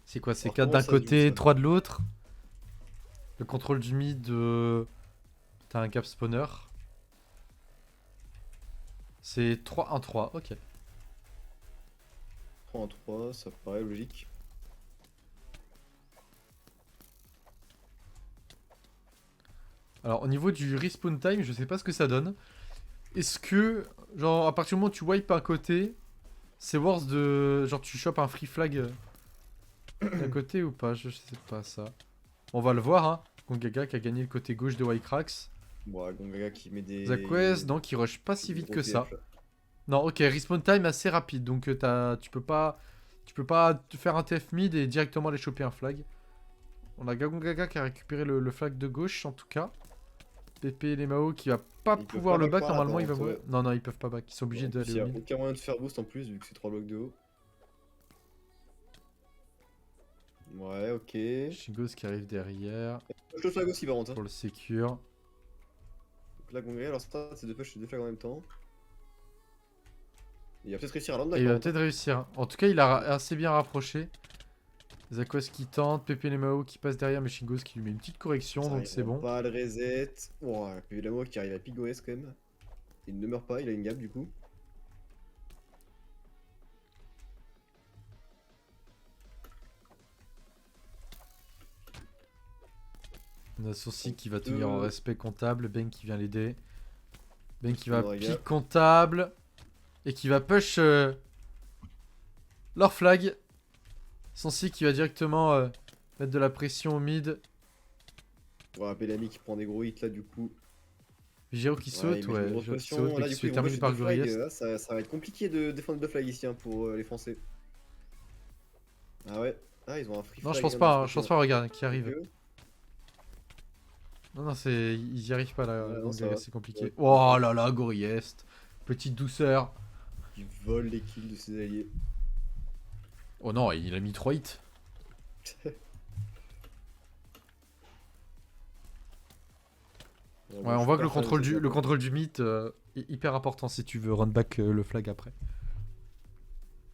C'est quoi? C'est Alors, 4 comment d'un ça, du coup, côté, ça 3 de l'autre. Le contrôle du mid, t'as un cap spawner. C'est 3-1-3, ok. 3 en 3, ça paraît logique. Alors, au niveau du respawn time, je sais pas ce que ça donne. Est-ce que, genre, à partir du moment où tu wipes un côté, c'est worth de. Genre, tu chopes un free flag d'un côté ou pas? Je sais pas ça. On va le voir, hein. Gongaga qui a gagné le côté gauche de Wycrax. Bon, Gongaga qui met des... Zaquez, non, qui rush pas si des vite gros que ça. TF, là. Non, ok, respawn time assez rapide. Donc, tu peux pas te faire un TF mid et directement aller choper un flag. On a Gongaga qui a récupéré le flag de gauche, en tout cas. Pépé et les Mao qui va pas Ils peuvent pouvoir pas le back back, par normalement il va attente, mourir. ouais. Non, non, ils peuvent pas back, ils sont En obligés plus, il d'aller n'y au a mid. aucun moyen de faire boost en plus, vu que c'est 3 blocs de haut. Ouais, ok. Shingos qui arrive derrière Push le flag aussi, par contre. pour le secure. Donc là, Gongaga, alors ça, c'est 2 push et 2 flags en même temps. Il va peut-être réussir à land Et il va d'accord. peut-être réussir. En tout cas, il a assez bien rapproché. Zakos qui tente, Pépé les Mao qui passe derrière, mais Shingos qui lui met une petite correction, donc c'est bon. Pas le reset. Ouais, évidemment qui arrive à Pigoes quand même. Il ne meurt pas, il a une gap du coup. On a Sourcil qui va tenir en respect comptable, Ben qui vient l'aider. Ben qui va Regarde. pique comptable. Et qui va push leur flag. Sourcil qui va directement mettre de la pression au mid. Ouais, Bellamy qui prend des gros hits là du coup. Vigero qui saute, il met ouais. une grosse Vigero qui pression. saute, mais Là, qui du se coup, fait terminer par Goriest. ça va être compliqué de défendre 2 flags ici hein, pour les Français. Ah ouais. Ah, ils ont un free Non, flag. je pense pas, hein, je pense pas, regarde, qui arrive. Ok. Non, non, ils y arrivent pas là, Ouais, non, ça Gongaga, va. c'est compliqué. Ouais. Oh là là, Goriest. Petite douceur. Il vole les kills de ses alliés. Oh non, il a mis 3 hits. Ouais, on voit que le contrôle du mythe est hyper important si tu veux run back le flag après.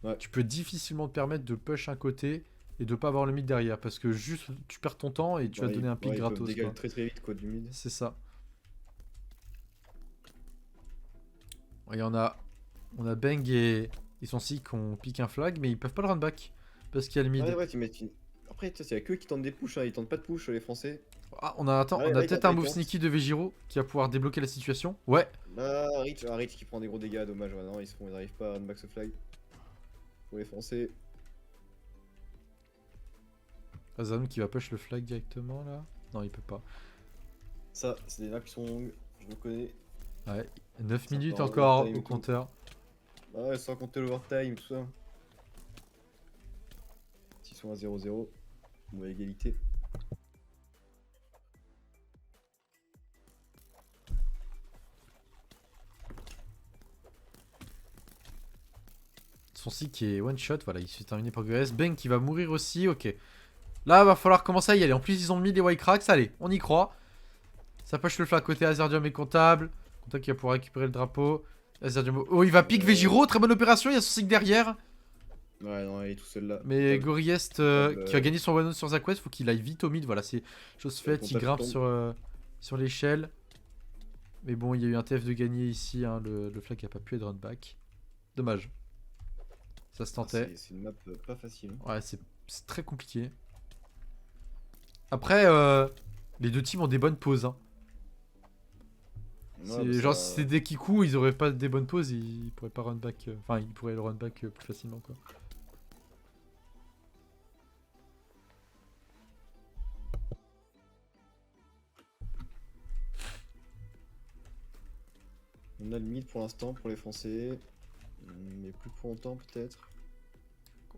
Ouais. Tu peux difficilement te permettre de push un côté et de pas avoir le mid derrière parce que juste tu perds ton temps et tu vas donner un pic gratos. Ils peuvent très très vite quoi du mid. C'est ça. Et on a Bang et son si qu'on pique un flag mais ils peuvent pas le run back parce qu'il y a le mid. Ouais, tu mets... Après, c'est que eux qui tentent des push, hein. Ils tentent pas de push les Français. Ah, on a peut-être un move sneaky de Vegiro qui va pouvoir débloquer la situation. Ouais. Là, Rich qui prend des gros dégâts, dommage. Ouais, non, ils n'arrivent pas à run back ce flag. Pour les Français. Azam qui va push le flag directement là. Non, il peut pas. Ça, c'est des maps qui sont longues, je vous connais. Ouais, 9 Ça minutes part en encore overtime au et tout. compteur. Ah ouais, sans compter l'overtime, tout ça. S'ils sont à 0-0, on va égalité. Son si qui est one shot, voilà, il se fait terminer par GS. Bang qui va mourir aussi, ok. Là, va falloir commencer à y aller. En plus, ils ont mis des white cracks, allez, on y croit. Ça push le flag côté Azerdium et comptable. Comptable qui va pouvoir récupérer le drapeau. Azerdium. Oh, il va pique Vegiro, très bonne opération, il y a son sick derrière. Ouais, non, il est tout seul là. Mais Goriest qui va gagner son one sur Zaquest, faut qu'il aille vite au mid, voilà, c'est chose faite, il grimpe sur l'échelle. Mais bon, il y a eu un TF de gagné ici, hein, le flag n'a pas pu être run back. Dommage. Ça se tentait. C'est une map pas facile. Ouais, c'est très compliqué. Après, les deux teams ont des bonnes pauses. Hein. Ouais, genre, si c'était des Kiku, ils auraient pas des bonnes pauses, ils pourraient pas run back. Enfin, ils pourraient le run back plus facilement, quoi. On a le mid pour l'instant pour les Français. Mais plus pour longtemps peut-être.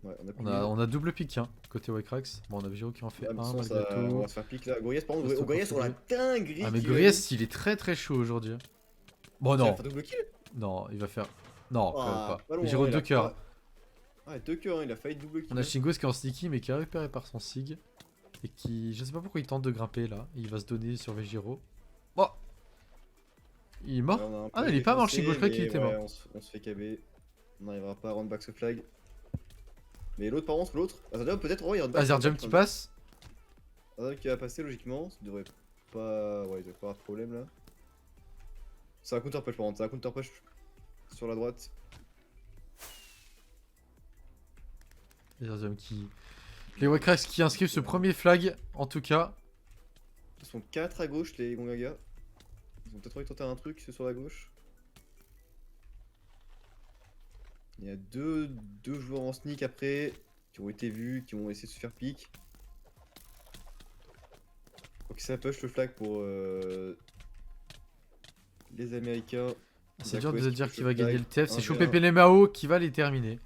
Ouais, on a double pick hein, côté Wycrax. Bon, on a Vigiro qui en fait un malgré tout. On va se faire pick là. Goriest par contre, Goriest on la dinguerie. Ah mais Goriest il est très chaud aujourd'hui. Bon non. Il va faire double kill. Non, il va faire... Non, quand même pas. Loin, Vigiro 2 cœurs. Ah, 2 cœurs, il a failli double kill. On a Shingos qui est en sneaky mais qui est récupéré par son Sig. Et qui... Je sais pas pourquoi il tente de grimper là. Il va se donner sur Vegiro. Oh, il est mort. Ah non, il est pas mort, Shingo, je croyais qu'il était mort. On se fait KB. On n'arrivera pas à run back ce flag. Mais l'autre, par contre, l'autre. Azardium, peut-être. Oh, il y a un back. Azardium qui passe. Azardium qui va passer logiquement. Ça devrait pas. Ouais, il devrait pas avoir de problème là. C'est un counter push par contre. C'est un counter push sur la droite. Azardium qui. Les Waycracks qui inscrivent ce premier flag en tout cas. Ils sont 4 à gauche, les Gongaga. Ils ont peut-être envie de tenter un truc sur la gauche. Il y a deux joueurs en sneak après qui ont été vus, qui ont essayé de se faire pique. Ok, ça push le flag pour les Américains. C'est dur de se dire qui va gagner le TF. C'est Chopé Pelemao qui va les terminer.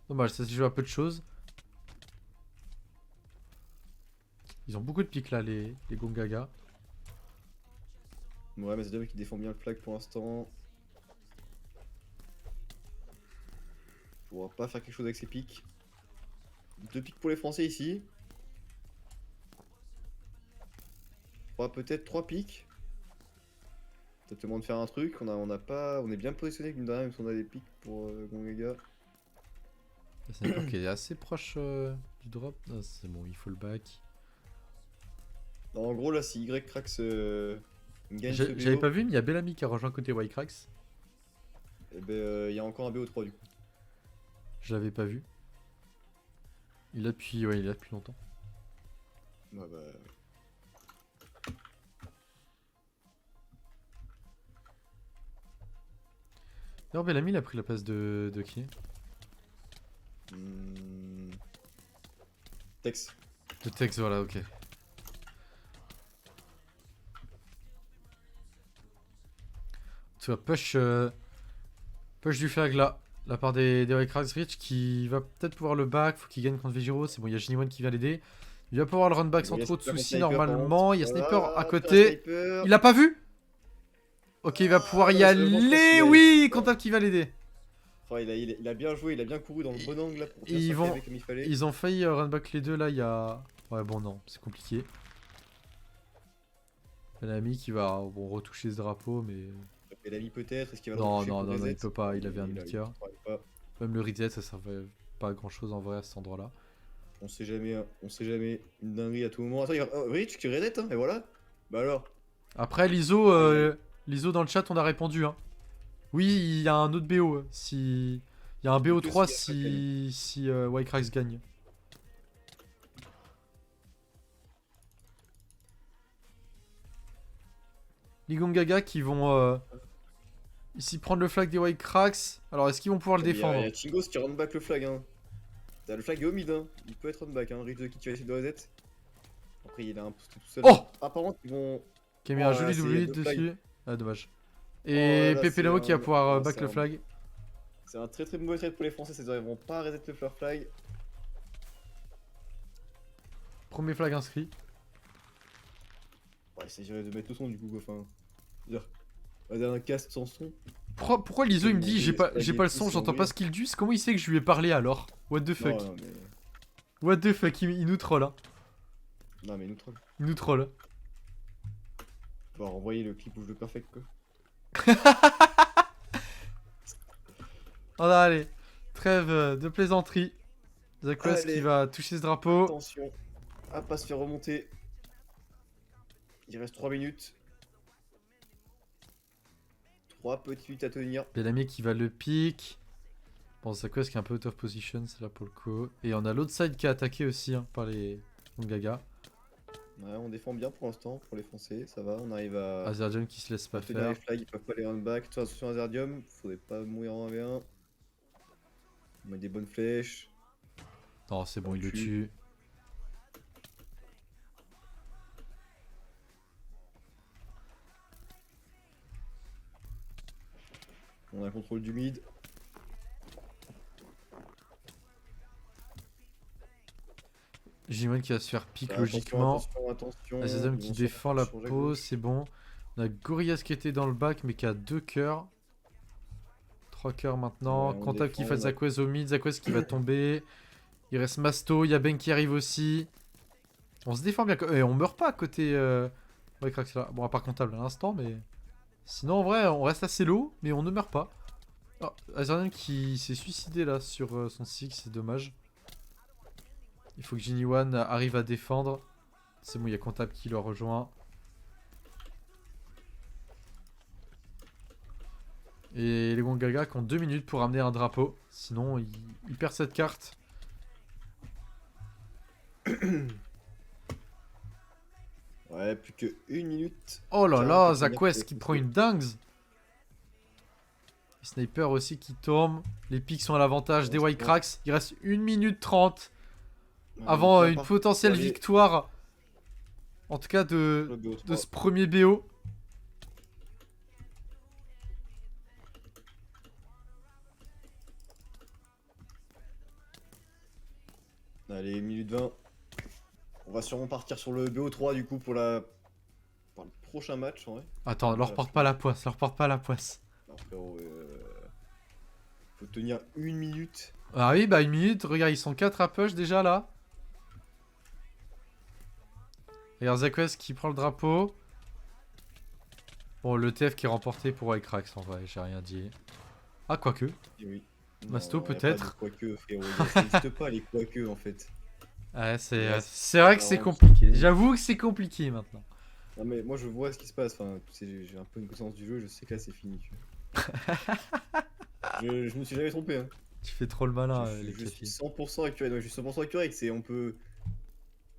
Dommage, ça se joue à peu de choses. Ils ont beaucoup de piques là, les Gongaga. Ouais, mais c'est Diable qui défend bien le flag pour l'instant. Pourra pas faire quelque chose avec ses piques. 2 piques pour les Français ici. Peut-être 3 piques. Peut-être le moment de faire un truc. On est bien positionné avec une dernière, même si on a des piques pour Gongaga. C'est un qui est assez proche du drop. Ah, c'est bon, il faut le back. En gros, là, si Y-Crax gagne ce BO... J'avais pas vu, mais il y a Bellamy qui a rejoint côté Y-Crax. Et ben, il y a encore un BO3 du coup. Je l'avais pas vu. Il l'a depuis... Ouais, il l'a depuis longtemps. Ouais, bah... D'ailleurs, Bellamy, il a pris la place de qui? Tex. De Tex, voilà, ok. Tu vois, push du flag là, la part des Waycracks Rich qui va peut-être pouvoir le back, faut qu'il gagne contre Vegiro, c'est bon, il y a Geniwan qui vient l'aider. Il va pouvoir le run back sans trop de soucis normalement, il y a Sniper à côté. Il a pas vu? Ok, il va pouvoir y aller, oui, Contact qui va l'aider. Enfin, il a bien joué, il a bien couru dans le bon angle là pour faire comme il fallait. Ils ont failli run back les deux là, il y a... Ouais, bon non, c'est compliqué. Bellamy qui va retoucher ce drapeau, mais... Bellamy peut-être, est-ce qu'il va non, il peut pas, il avait un mid-cœur. Même le reset, ça servait pas à grand chose en vrai à cet endroit là. On sait jamais, une dinguerie à tout moment. Attends, il va... Rich qui reset, hein, et voilà. Bah alors. Après, l'ISO dans le chat, on a répondu. Hein. Oui, il y a un autre BO. Il y a un BO3 si Waycracks gagne. Les Gongaga qui vont ici prendre le flag des Waycracks. Alors, est-ce qu'ils vont pouvoir le défendre? Il y a Chingos qui run back le flag. Hein. Le flag est au mid. Hein. Il peut être run back. Hein. Rich the Kid qui va essayer de reset. Après, il a un post tout seul. Oh, apparemment, ils vont. Qui a mis un joli double dessus. Ah, dommage. Et Pepe Nao qui va pouvoir back le flag. C'est un très mauvais trade pour les Français. C'est-à-dire qu'ils vont pas reset le fleur flag. Premier flag inscrit. Ouais, c'est de mettre le son du coup. Enfin. On a un casque sans son. Pourquoi l'ISO il me dit j'ai pas le son, j'entends pas Skilldus? Comment il sait que je lui ai parlé alors? What the fuck? Non, mais... What the fuck, il nous troll hein. Non mais il nous troll. Il nous troll. On va renvoyer le clip où je le perfect quoi. Oh là, allez, trêve de plaisanterie. Zaquest qui va toucher ce drapeau. Attention à pas se faire remonter. Il reste 3 minutes. 3 petites minutes à tenir. Bellamy qui va le pick. Bon, Zaquest qui est un peu out of position, c'est là pour le coup. Et on a l'autre side qui a attaqué aussi hein, par les Gongaga. Ouais, on défend bien pour l'instant, pour les Français, ça va, on arrive à... Azardium qui se laisse pas faire. Les flags, ils peuvent pas les run back. Attention Azardium, faudrait pas mourir en 1v1. On met des bonnes flèches. Non, c'est bon, il le tue. On a le contrôle du mid. Jimon qui va se faire pique logiquement. Attention. Azardium qui défend la pose, c'est bon. On a Gorillaz qui était dans le back mais qui a 2 cœurs. 3 cœurs maintenant. Ouais, Contact qui fait Zaquest au mid, Zaquest qui va tomber. Il reste Masto, il y a Ben qui arrive aussi. On se défend bien. Et on meurt pas à côté Whitecrax là. Bon, à part comptable à l'instant, mais... Sinon, en vrai, on reste assez low, mais on ne meurt pas. Oh, Azernium qui s'est suicidé là sur son Six, c'est dommage. Il faut que Ginny One arrive à défendre. C'est bon, il y a comptable qui le rejoint. Et les Gongaga qui ont 2 minutes pour amener un drapeau. Sinon, il perd cette carte. Ouais, plus que 1 minute. Oh là là, ZaQuest qui prend une dingue. Sniper aussi qui tourne. Les pics sont à l'avantage des Whitecrax. Il reste 1 minute 30 avant une potentielle victoire. En tout cas de ce premier BO. Allez, minute 20. On va sûrement partir sur le BO3 du coup pour le prochain match en vrai. Attends, leur porte pas la poisse, leur porte pas la poisse. Non, frérot, faut tenir 1 minute. Ah oui, bah 1 minute, regarde, ils sont 4 à push déjà là. Regarde ZaQuest qui prend le drapeau. Bon, le TF qui est remporté pour Whitecrax en vrai, j'ai rien dit. Ah, quoique. Oui. Masto peut-être. Quoique, frérot, ça n'existe pas les quoique en fait. Ouais, c'est vrai que c'est compliqué. J'avoue que c'est compliqué maintenant. Non mais moi je vois ce qui se passe, enfin, j'ai un peu une connaissance du jeu, je sais que là c'est fini. je me suis jamais trompé. Hein. Tu fais trop le malin, les Je suis 100% accurate, ouais, je suis 100% accurate, c'est on peut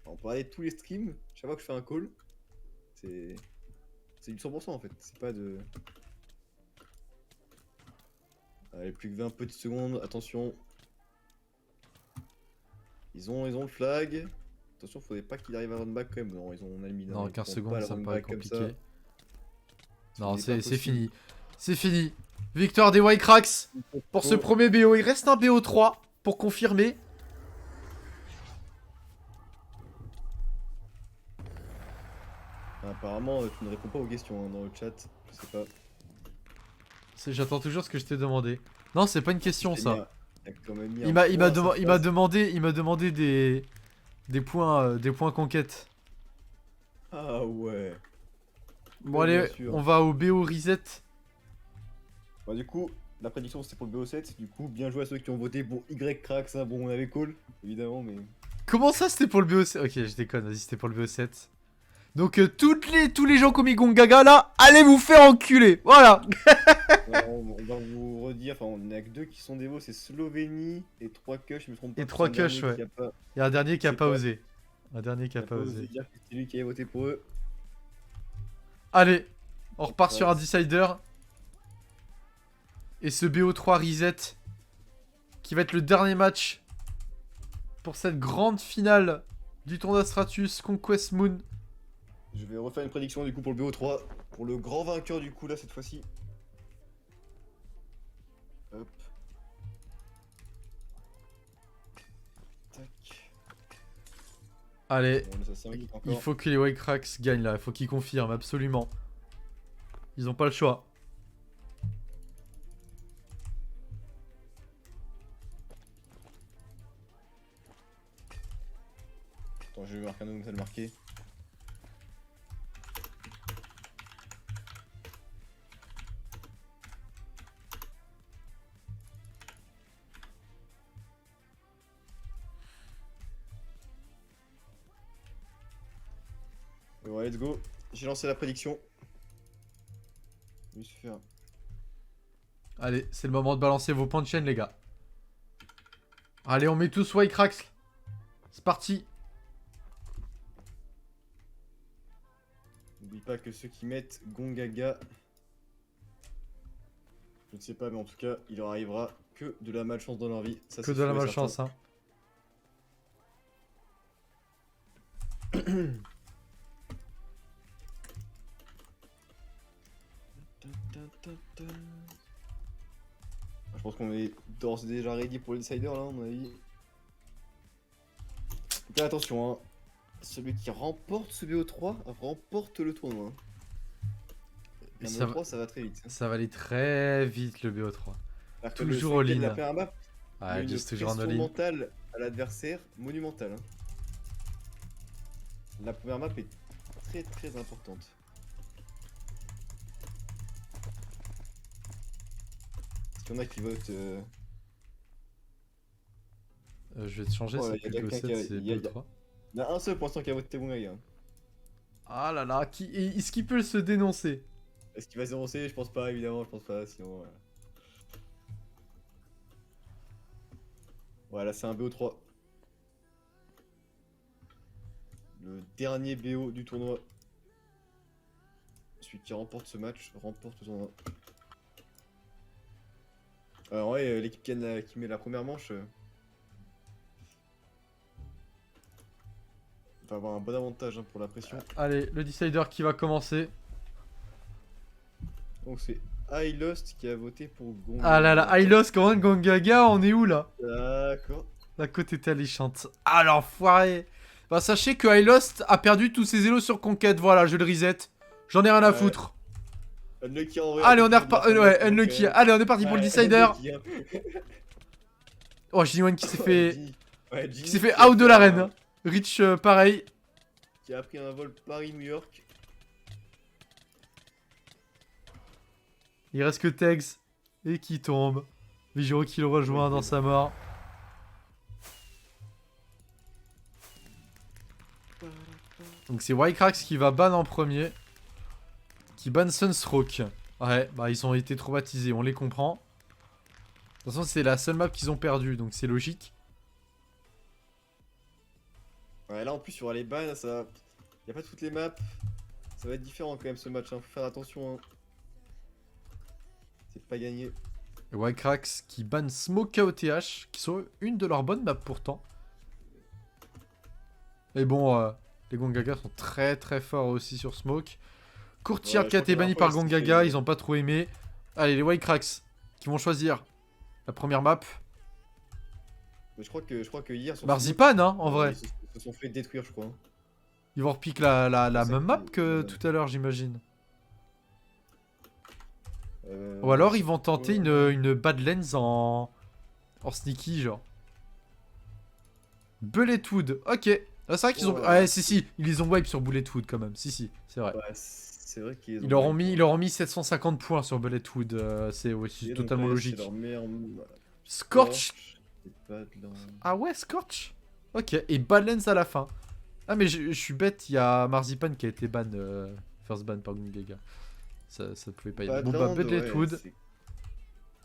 regarder tous les streams, chaque fois que je fais un call, c'est du 100% en fait, c'est pas de... Allez, plus que 20 petites secondes, attention. Ils ont le flag. Attention, faudrait pas qu'il arrive à run back quand même. Non, on a mis. Non, 15 secondes, ça me paraît compliqué. Non, c'est possible. fini. C'est fini. Victoire des Whitecrax pour ce premier BO. Il reste un BO3 pour confirmer. Apparemment, tu ne réponds pas aux questions hein, dans le chat. Je sais pas. J'attends toujours ce que je t'ai demandé. Non, c'est pas une question ça. Il m'a demandé des points conquête. Ah ouais. Bon allez, on va au BO reset. Bah du coup, la prédiction c'était pour le BO7. Du coup, bien joué à ceux qui ont voté pour YCrax. Hein. Bon, on avait call, évidemment, mais... Comment ça c'était pour le BO7? Ok, je déconne, vas-y, c'était pour le BO7. Donc tous les gens qui ont mis Gongaga là, allez vous faire enculer, voilà. On va vous redire, enfin on a que 2 qui sont des vots, c'est Slovénie et 3 Kush, je me trompe pas. Et 3 Kush, ouais. Il y a un dernier qui a pas osé. Un dernier qui a pas osé. Dire que c'est lui qui a voté pour eux. Allez, on repart sur un decider. Et ce BO3 reset, qui va être le dernier match pour cette grande finale du tournoi Stratus Conquest Moon. Je vais refaire une prédiction du coup pour le BO3, pour le grand vainqueur du coup là cette fois-ci. Hop. Tac. Allez, bon, il faut que les Whitecrax gagnent là, il faut qu'ils confirment absolument. Ils ont pas le choix. Attends, je vais marquer un nom, ça le marquer. Ouais, let's go. J'ai lancé la prédiction. Je me suis fait un... Allez, c'est le moment de balancer vos points de chaîne, les gars. Allez, on met tous Whitecrax. C'est parti. N'oublie pas que ceux qui mettent Gongaga, je ne sais pas, mais en tout cas, il leur arrivera que de la malchance dans leur vie. Ça, que de la malchance, hein. Je pense qu'on est d'ores et déjà ready pour le decider là, à mon avis. Donc attention, hein. Celui qui remporte ce BO3 remporte le tournoi. Le BO3 ça va très vite. Ça va aller très vite le BO3. Toujours au lean. Ouais, juste toujours en all-in. Mentale à l'adversaire, monumentale. Hein. La première map est très très importante. Est-ce qu'il y en a qui votent Je vais te changer, c'est plus Go 7, c'est Go 3. Il y en a un seul pour l'instant qui a voté Gongaga. Ah là là, est-ce qu'il peut se dénoncer? Est-ce qu'il va se dénoncer? Je pense pas, évidemment, je pense pas, sinon... Voilà, c'est un BO3. Le dernier BO du tournoi. Celui qui remporte ce match remporte le tournoi. Alors ouais, l'équipe qui met la première manche va avoir un bon avantage pour la pression. Allez, le decider qui va commencer. Donc c'est iLost qui a voté pour Gongaga. Ah là là, iLost comment Gongaga, on est où là? D'accord. La côte est alléchante. Ah l'enfoiré. Bah sachez que iLost a perdu tous ses élos sur Conquête, voilà, je le reset. J'en ai rien à foutre. Unlucky en vrai. Allez, on est reparti. Ouais, unlucky. Allez, on est parti pour le decider. Oh, G1 qui s'est fait. Qui s'est fait out de l'arène. Rich, pareil. Qui a pris un vol Paris-New York. Il reste que Tegs. Et qui tombe. Vigiro qui le rejoint dans sa mort. Donc c'est Wycrax qui va ban en premier. Qui ban Sunstroke. Ouais, bah ils ont été traumatisés, on les comprend. De toute façon, c'est la seule map qu'ils ont perdue, donc c'est logique. Ouais, là en plus, il y aura les bans, ça. Y a pas toutes les maps. Ça va être différent quand même ce match, hein. Faut faire attention. Hein. C'est pas gagné. Et Wycrax qui ban Smoke KOTH, qui sont une de leurs bonnes maps pourtant. Mais bon, les Gongaga sont très très forts aussi sur Smoke. Courtier qui a été banni par Gongaga, ils ont pas trop aimé. Allez, les Wycrax qui vont choisir la première map. Mais je crois que hier... Marzipan, hein, en vrai. Ils se sont fait détruire, je crois. Ils vont repiquer la même map que tout à l'heure, j'imagine. Ou alors ils vont tenter une Badlands en sneaky, genre. Bulletwood, ok. Ah, c'est vrai qu'ils ont... Ouais, si, ils les ont wipe sur Bulletwood quand même. Si, c'est vrai. Ouais, c'est vrai qu'ils ils leur ont mis 750 points sur Bulletwood. C'est totalement logique. Scorch. Ah ouais, Scorch. Ok, et Badlands à la fin. Ah mais je suis bête, il y a Marzipan qui a été ban, first ban par Gongaga. Ça pouvait pas y être. Bon bah, Bulletwood. Ouais,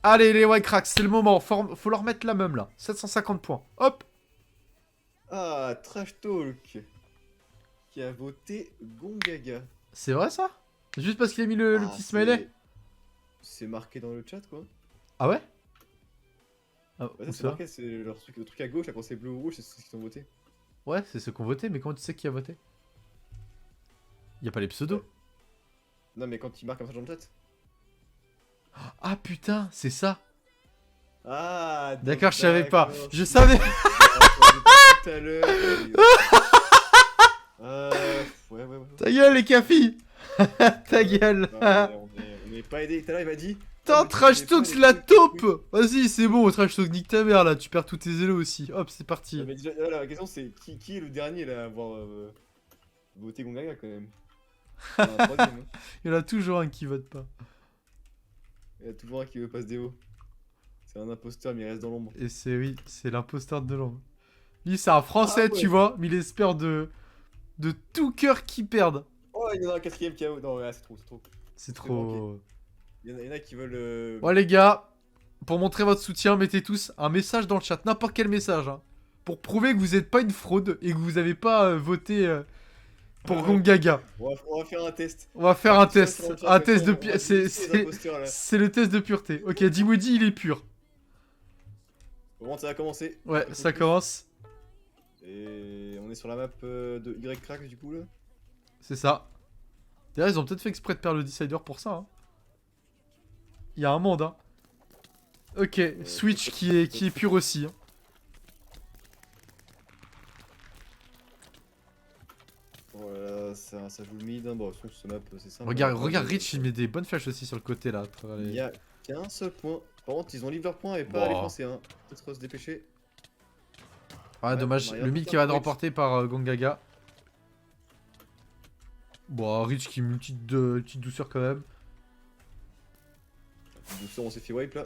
allez les Wycrax, c'est le moment, faut leur mettre la même là. 750 points, hop. Ah, Trash Talk qui a voté Gongaga. C'est vrai ça? Juste parce qu'il a mis le petit smiley? C'est marqué dans le chat quoi. Ah ouais? Ah, ouais, c'est marqué, c'est le truc à gauche, là quand c'est bleu ou rouge, c'est ce qu'ils ont voté. Ouais, c'est ceux qui ont voté, mais comment tu sais qui a voté? Y a pas les pseudos? Ouais. Non mais quand ils marquent comme ça dans le chat. Ah putain, c'est ça. Ah d'accord, je savais pas. Je savais. Tout à l'heure. Ouais. Ta gueule les cafis. Ta gueule. On est pas aidé. Tout à l'heure il m'a dit. Putain, Trash Talk la taupe. Vas-y, c'est bon, Trash Talk, nique ta mère là, tu perds tous tes élos aussi. Hop, c'est parti. Mais déjà, la question c'est qui est le dernier là à avoir voté Gongaga quand même. Il y en a toujours un qui vote pas. Il y a toujours un qui veut pas se déo. C'est un imposteur mais il reste dans l'ombre. Et c'est l'imposteur de l'ombre. Lui c'est un français, tu vois, mais il espère de tout cœur qu'il perde. Oh, il y en a un quatrième qui a... Non, ouais, c'est trop. C'est trop... Il y en a qui veulent... Ouais les gars, pour montrer votre soutien, mettez tous un message dans le chat, n'importe quel message. Hein, pour prouver que vous n'êtes pas une fraude et que vous n'avez pas voté pour Gongaga. On va faire un test. On va faire un test. Un test de pureté. C'est le test de pureté. Ok, Dimwody il est pur. Bon, ça va commencer. Ouais, ça commence. Et on est sur la map de Y-Crack du coup là. C'est ça. D'ailleurs, ils ont peut-être fait exprès de perdre le Decider pour ça. Hein. Il y a un monde. Hein. Ok, Switch qui est pur aussi. Hein. Voilà, ça joue le mid. Hein. Bon, ce map c'est simple. Regarde Rich, il met des bonnes flèches aussi sur le côté là. Il y a qu'un seul point. Par contre, ils ont livré leur point et pas les Français. Hein. Peut-être se dépêcher. Ah, dommage. Le mid qui va être remporté par Gongaga. Bon, Rich qui met une petite douceur quand même. Douceur, on s'est fait wipe là.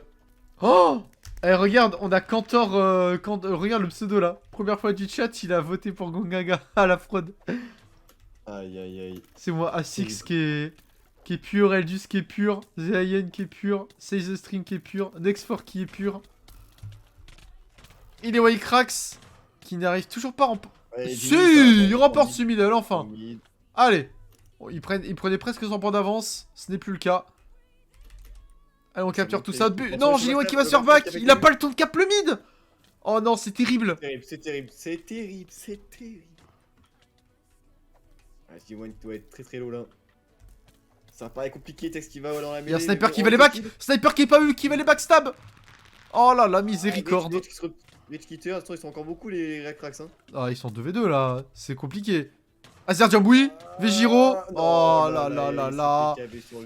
Oh! Eh, regarde, on a Kantor. Regarde le pseudo là. Première fois du chat, il a voté pour Gongaga à la fraude. Aïe aïe aïe. C'est moi, A6 qui est pur, Eldus qui est pur, Zayen qui est pur, Say the String qui est pur, Next4 qui est pur. Il est Waycrax qui n'arrive toujours pas à remporter. Si, il remporte ce middle enfin. Allez. Bon, il prenait presque son point d'avance, ce n'est plus le cas. Allez, on capture tout ça. Non, Gilly qui va sur back, il a pas le temps de cap le mid. Oh non, c'est terrible. C'est terrible, c'est terrible, c'est terrible. Ah, Gilly doit être très très low là. Ça paraît compliqué, Tex qui va dans la mêlée. Il y a un sniper qui va les back. Sniper qui est pas eu, qui va les backstab. Oh là là, miséricorde. Rich qui turn, ils sont encore beaucoup les Recrax hein. Ah, ils sont 2v2 là, c'est compliqué. Azerdium, oui. Vegiro. Oh là là là là.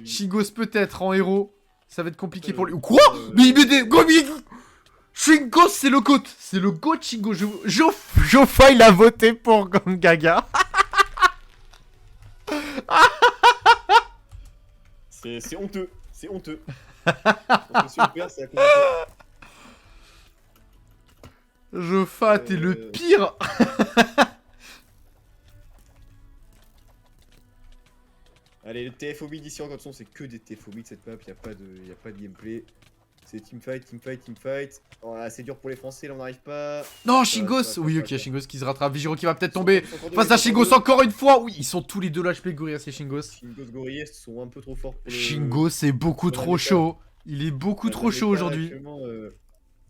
Shingos peut-être en héros. Ça va être compliqué pour lui. Quoi? Mais il met des. Shingos, c'est le GOAT. C'est le GOAT, Shingo. Jofa, il a voté pour Gongaga. C'est honteux. C'est honteux. Jofa, t'es le pire. Allez, le TFOB d'ici en continent, c'est que des TFOB de cette map, y'a pas de gameplay. C'est teamfight, teamfight, teamfight. Oh là, c'est dur pour les Français, là on n'arrive pas. Non, Shingos. Oui, ok, Shingos qui se rattrape. Vigiro qui va peut-être tomber. Face à Shingos encore une fois. Oui, ils sont tous les deux là, HP Gorillaz et Shingos. Shingos Gorillaz sont un peu trop forts pour Shingos est beaucoup trop chaud. Il est beaucoup trop chaud aujourd'hui.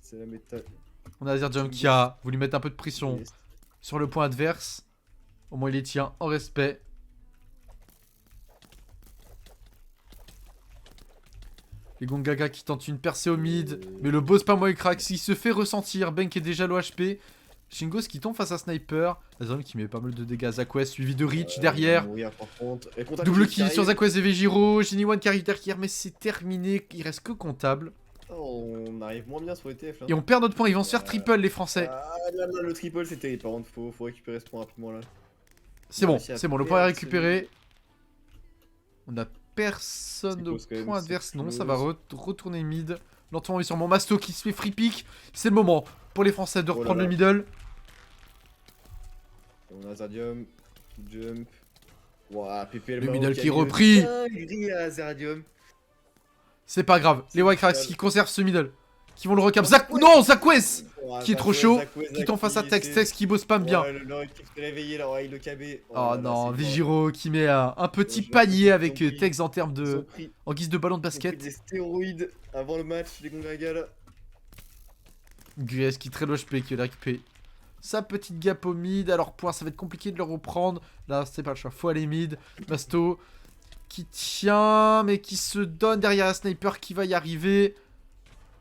C'est la méta. On a Azerdium qui a voulu mettre un peu de pression sur le point adverse. Au moins il les tient en respect. Les Gongaga qui tentent une percée au mid. Mais le boss pas moi crack. S'il se fait ressentir. Bank est déjà low HP. Shingos qui tombe face à Sniper. Azerdium qui met pas mal de dégâts. Zakwest suivi de Rich derrière. Double kill sur Zakwest et Vegiro. Genie One qui arrive derrière. Mais c'est terminé. Il reste que comptable. On arrive moins bien sur les TF là. Et on perd notre point. Ils vont se faire triple les Français. Ah là, le triple c'est terrible. Par contre faut récupérer ce point rapidement là. C'est bon. Le point est récupéré. On a personne au point adverse. Non, ça va retourner mid. Lentement, on est sur mon Masto qui se fait free pick. C'est le moment pour les Français de reprendre le middle. On a Azerdium qui jump. Ouah, PPL le middle qui est repris. C'est pas grave. Les Waycrax qui conservent ce middle. Qui vont le recap. Non, Zakwest qui est trop chaud. Qui tombe face à Tex. Tex qui bosse pas bien. Oh non, Vegiro qui met un petit panier avec Tex en termes de. En guise de ballon de basket. Des stéroïdes avant le match, les Gongaga là. Gues qui est très low HP, qui va récupérer sa petite gap au mid. Alors, point, ça va être compliqué de le reprendre. Là, c'est pas le choix. Faut aller mid. Masto qui tient, mais qui se donne derrière un sniper qui va y arriver.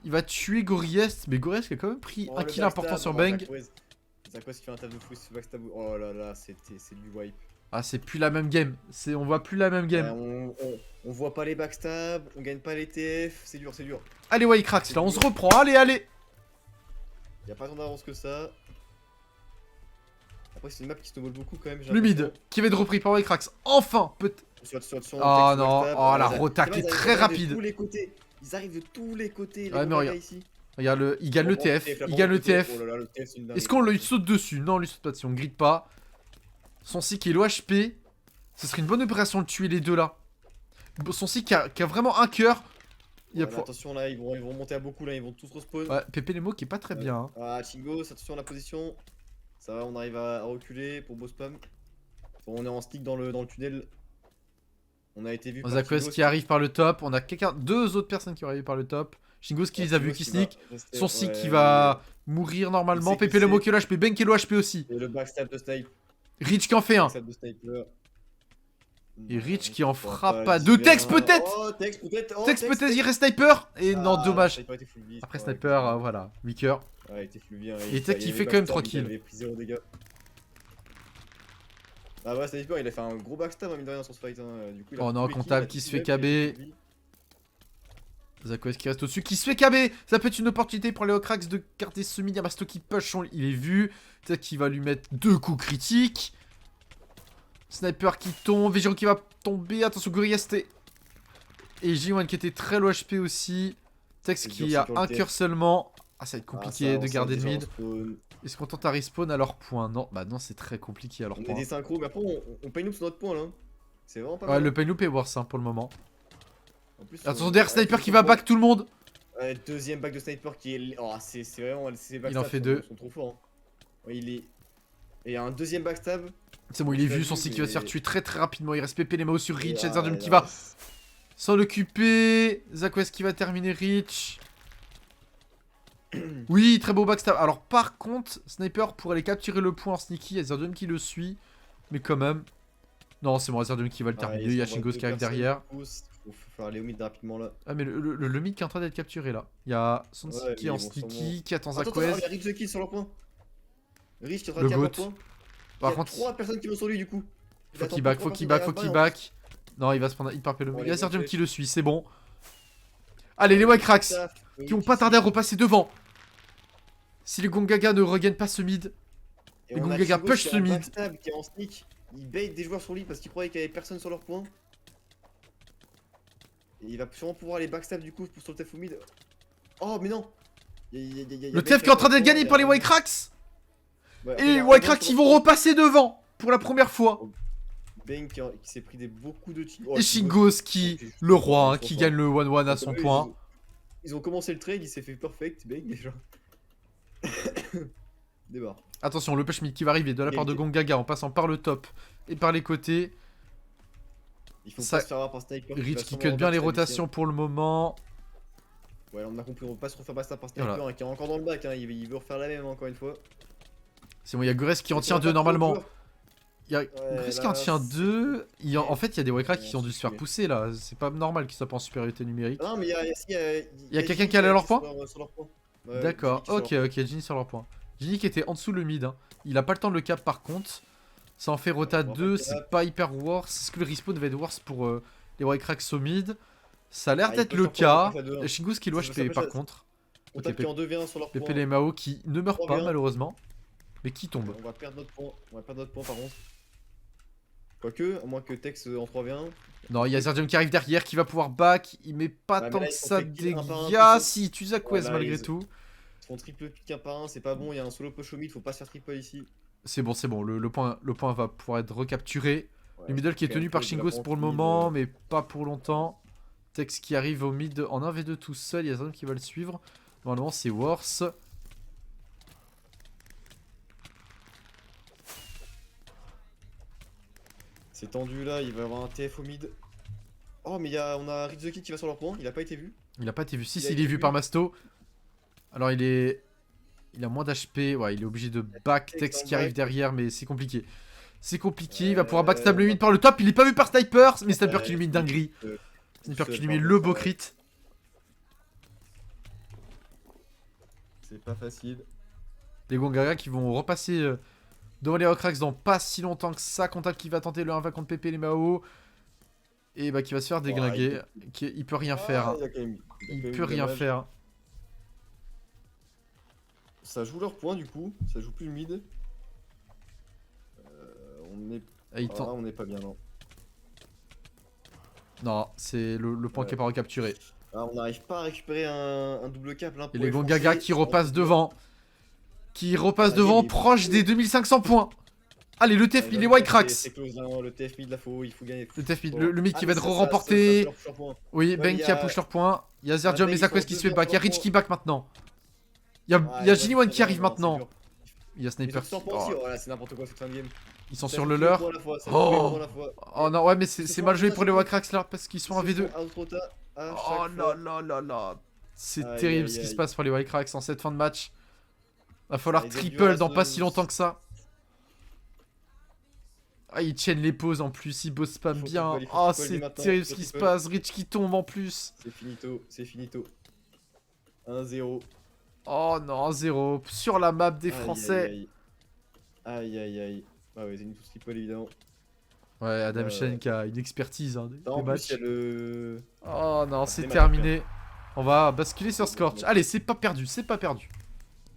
Il va tuer Gorillaz, mais Gorillaz qui a quand même pris un kill important sur Bang. Zakwest qui fait un taf de fou, ce backstab. Oh là là, c'est du wipe. Ah, c'est plus la même game. On voit plus la même game. On voit pas les backstabs, on gagne pas les TF, c'est dur, c'est dur. Allez, Waycrax, là, on se reprend. Allez, allez. Y'a pas tant d'avance que ça. Après, c'est une map qui snowball beaucoup quand même. Le mid qui va être repris par Waycrax. Enfin, peut-être. Oh non, oh la rota qui est très rapide. Ils arrivent de tous les côtés. Ouais, mais regarde. Regarde, il gagne le TF. Il gagne le TF. Est-ce qu'on lui saute dessus? Non, on lui saute pas dessus. On grid pas. Son C qui est low HP. Ce serait une bonne opération de tuer les deux là. Son C qui a vraiment un cœur. Attention là, ils vont monter à beaucoup là. Ils vont tous respawn. Ouais, Pépé Nemo qui est pas très bien. Ah, Chingos, attention à la position. Ça va, on arrive à reculer pour boss spam. On est en stick dans le tunnel. On a été vu par Zakwest qui arrive par le top. On a deux autres personnes qui vont arriver par le top. Shingos qui les a vus qui sneak. Son C qui va mourir normalement. Pépé Nemo qui est low HP. Ben qui est low HP aussi. Et le backstab de snipe. Rich qui en fait un. Et Rich qui en fera pas. De Tex peut-être. Tex peut-être, il reste sniper. Et non, dommage. Après sniper, voilà. 8 cœurs. Ouais, il était full bien. Et Tex il fait quand même 3 kills. Ah ouais, sniper, il a fait un gros backstab mine de rien sur ce fight. Du coup, oh non, comptable qui se fait KB. Zakwest qui reste au-dessus, qui se fait KB. Ça peut être une opportunité pour les Waycrax de garder ce mid. Masto qui push, il est vu. Peut-être qu'il va lui mettre 2 coups critiques. Sniper qui tombe, Vegiro qui va tomber, attention Gorilla c'était... Et J1 qui était très low HP aussi. Tex qui a un cœur seulement. Ah ça va être compliqué de garder le mid. Est-ce qu'on tente à respawn à leur point? Non, bah non c'est très compliqué à leur point. On est des synchros, mais après on paye nous sur notre point là. C'est vraiment pas mal. Ouais, le pain loop est worse hein, pour le moment. En plus, attention derrière Sniper qui va back tout le monde. Deuxième back de Sniper qui est... Oh c'est vraiment... Il en fait deux. Ils sont trop forts. Hein. Ouais, il est... Et un deuxième backstab. C'est bon, il est vu, son stick qui va se faire tuer très rapidement. Il reste Pépé les Mao sur Reach, Ezreal qui va s'en occuper. ZachWest qui va terminer Reach. Oui, très beau backstab. Alors par contre, Sniper pourrait aller capturer le point en sneaky. Ezreal qui le suit. Mais quand même... Non, c'est bon, Ezreal qui va le terminer. Il y a Shingos qui arrive derrière. Faut aller au mid rapidement là. Ah mais le mid qui est en train d'être capturé là. Il y a Sonsi qui est en sneaky, qui attend ZachWest. Il y a Rich the Kill sur leur point. Rich qui est en train de capturer point. Par contre, 3 personnes qui vont sur lui du coup. Faut qu'il back. Non, il va se prendre un hit par Pelomé. Il y a Sergium qui le suit, c'est bon. Allez, les White Cracks qui ont pas tardé à repasser devant. Si les Gongaga ne regagnent pas ce mid, les Gongaga push ce mid. Qui est en sneak, il bait des joueurs sur lui parce qu'il croyait qu'il y avait personne sur leur point. Et il va sûrement pouvoir aller backstab du coup pour sur le TF au mid. Oh mais non. Le TF qui est en train d'être gagné par les White Cracks. Et les White Cracks qui vont repasser devant pour la première fois. Bang qui s'est pris beaucoup de tirs. Et Shingos qui, le roi, qui gagne le 1-1 à son point. Ils ont commencé le trade, il s'est fait perfect, Bang déjà. Débarre. Attention, le push mid qui va arriver de la part de Gongaga en passant par le top et par les côtés. Il faut pas se faire avoir par Sniper. Rich qui cut bien les rotations pour le moment. Ouais, on a compris, on va pas se refaire backstab par Sniper hein, qui est encore dans le back, hein, il veut refaire la même encore une fois. C'est bon, il y a Gures qui en tient deux normalement. Il y a Gures qui en tient deux. En fait, il y a des White Cracks qui ont dû se faire pousser là. C'est pas normal qu'ils soient pas en supériorité numérique. Non, mais il y a quelqu'un qui allait à leur point. D'accord, ok, Ginny sur leur point. Ginny qui était en dessous le mid. Hein. Il a pas le temps de le cap par contre. Ça en fait rota 2, c'est pas hyper worse. Est-ce que le respawn va être worse pour les White Cracks au mid? Ça a l'air d'être le cas. Shingus qui est low HP par contre. Pépé les Mao qui ne meurt pas malheureusement. Mais qui tombe. On va perdre notre point. Par contre. Quoique, à moins que Tex en 3v1. Non, il y a Zerdium qui arrive derrière qui va pouvoir back. Il met pas tant que ça de dégâts. Si, il tue ZachWest malgré tout. Ils font triple pick un par un, c'est pas bon. Il y a un solo push au mid, faut pas se faire triple ici. C'est bon. Le point va pouvoir être recapturé. Le middle qui est tenu par Shingos pour le moment, mais pas pour longtemps. Tex qui arrive au mid en 1v2 tout seul. Il y a Zerdium qui va le suivre. Normalement, c'est worse. C'est tendu là, il va y avoir un TF au mid. Oh mais on a Rizuki qui va sur leur point, il a pas été vu. Il a pas été vu, si il est vu par Masto. Alors il a moins d'HP, ouais il est obligé de back, Tex qui arrive derrière mais c'est compliqué. Il va pouvoir backstab le mid par le top, il est pas vu par Sniper, mais Sniper qui lui met une dinguerie. Sniper qui lui met le beau crit. C'est pas facile. Les Gongaga qui vont repasser... devant les Cracks dans pas si longtemps que ça. Comptable qui va tenter le 1v contre Pépé les Mao. Et bah qui va se faire déglinguer. Il peut rien faire. Il peut rien faire. Ça joue leur point du coup. Ça joue plus le mid. On est pas bien non. Non, c'est le point qui est pas recapturé. On n'arrive pas à récupérer un double cap là. Et les Gongaga qui repassent devant. Proche des 2500 points. Allez, le TF mid, les White Cracks. C'est close, hein, le TF mid, là, il faut gagner. Le TF mid, le mid qui va être remporté. Oui, Bang qui a push leur point. Il y a Zerdium et ZachWest qui se fait back. Il y a Rich qui back maintenant. Il y a Ginny1 qui arrive maintenant. Il y a Sniper qui... c'est n'importe quoi cette fin de game. Ils sont sur le leur. Oh non, ouais, mais c'est mal joué pour les White Cracks là parce qu'ils sont en V2. Oh là. C'est terrible ce qui se passe pour les White Cracks en cette fin de match. Va falloir triple dans pas si longtemps que ça. Ah, ils tiennent les pauses en plus, ils bossent pas bien. Oh, c'est terrible ce qui se passe. Rich qui tombe en plus. C'est finito. 1-0. Oh non, 1-0. Sur la map des Français. Aïe. Ah ouais, c'est une touche triple évidemment. Ouais, Adam Shen qui a une expertise hein, des matchs. Oh non, c'est terminé. On va basculer sur Scorch. Allez, c'est pas perdu.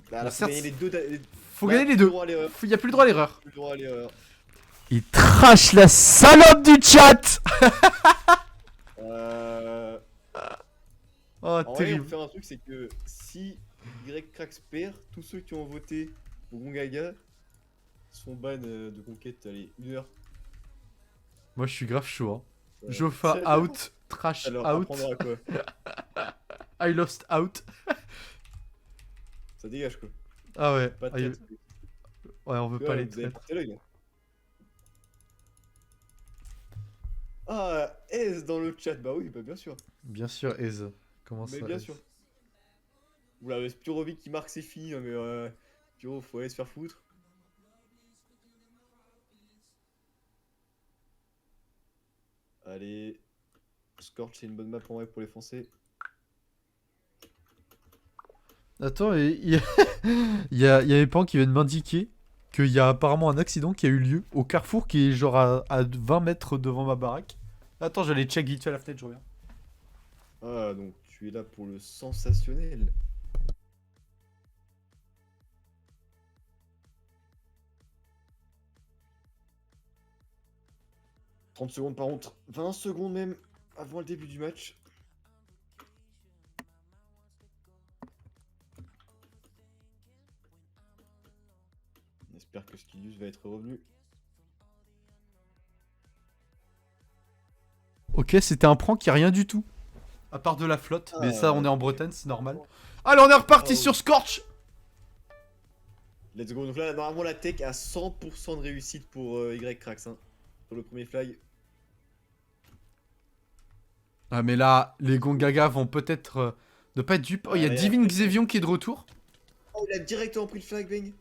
Bah, faut gagner les deux. Faut gagner les deux. Il n'y a plus le droit à l'erreur. Il trash la salope du chat. Oh, En vrai, on terrible. peut faire un truc, c'est que si YCrax perd, tous ceux qui ont voté pour Gongaga sont ban de conquête, allez, 1 heure. Moi, je suis grave chaud. Hein. Ouais. Jofa out, trash Alors, out, apprendra quoi. I lost out. Ça dégage quoi. Ah ouais. Pas de Ouais, traite. on veut Tu pas vois, les vous avez traîtres. porté l'œil, là. Ah, S dans le chat, bah oui, bah bien sûr. Bien sûr, Ez. Comment Mais ça bien Ez sûr. Oula, Spirovic qui marque ses filles, hein, mais Spiro, faut aller se faire foutre. Allez. Scorch, c'est une bonne map en vrai pour les Français. Attends, il y a mes parents qui viennent m'indiquer qu'il y a apparemment un accident qui a eu lieu au carrefour qui est genre à 20 mètres devant ma baraque. Attends, j'allais check vite fait à la fenêtre, je reviens. Ah, donc tu es là pour le sensationnel. « 30 secondes par contre, 20 secondes même avant le début du match. On espère que Skilius va être revenu. Ok, c'était un prank, y a rien du tout. À part de la flotte, mais ça, on est en Bretagne, c'est normal. Oh. Allez, on est reparti sur Scorch. Let's go. Donc là, normalement, la tech a 100% de réussite pour YCrax. Hein, sur le premier flag. Ah, mais là, les Gongaga vont peut-être ne pas être dupes. Oh, il y a Divine Xevion qui est de retour. Oh, il a directement pris le flag, Bang.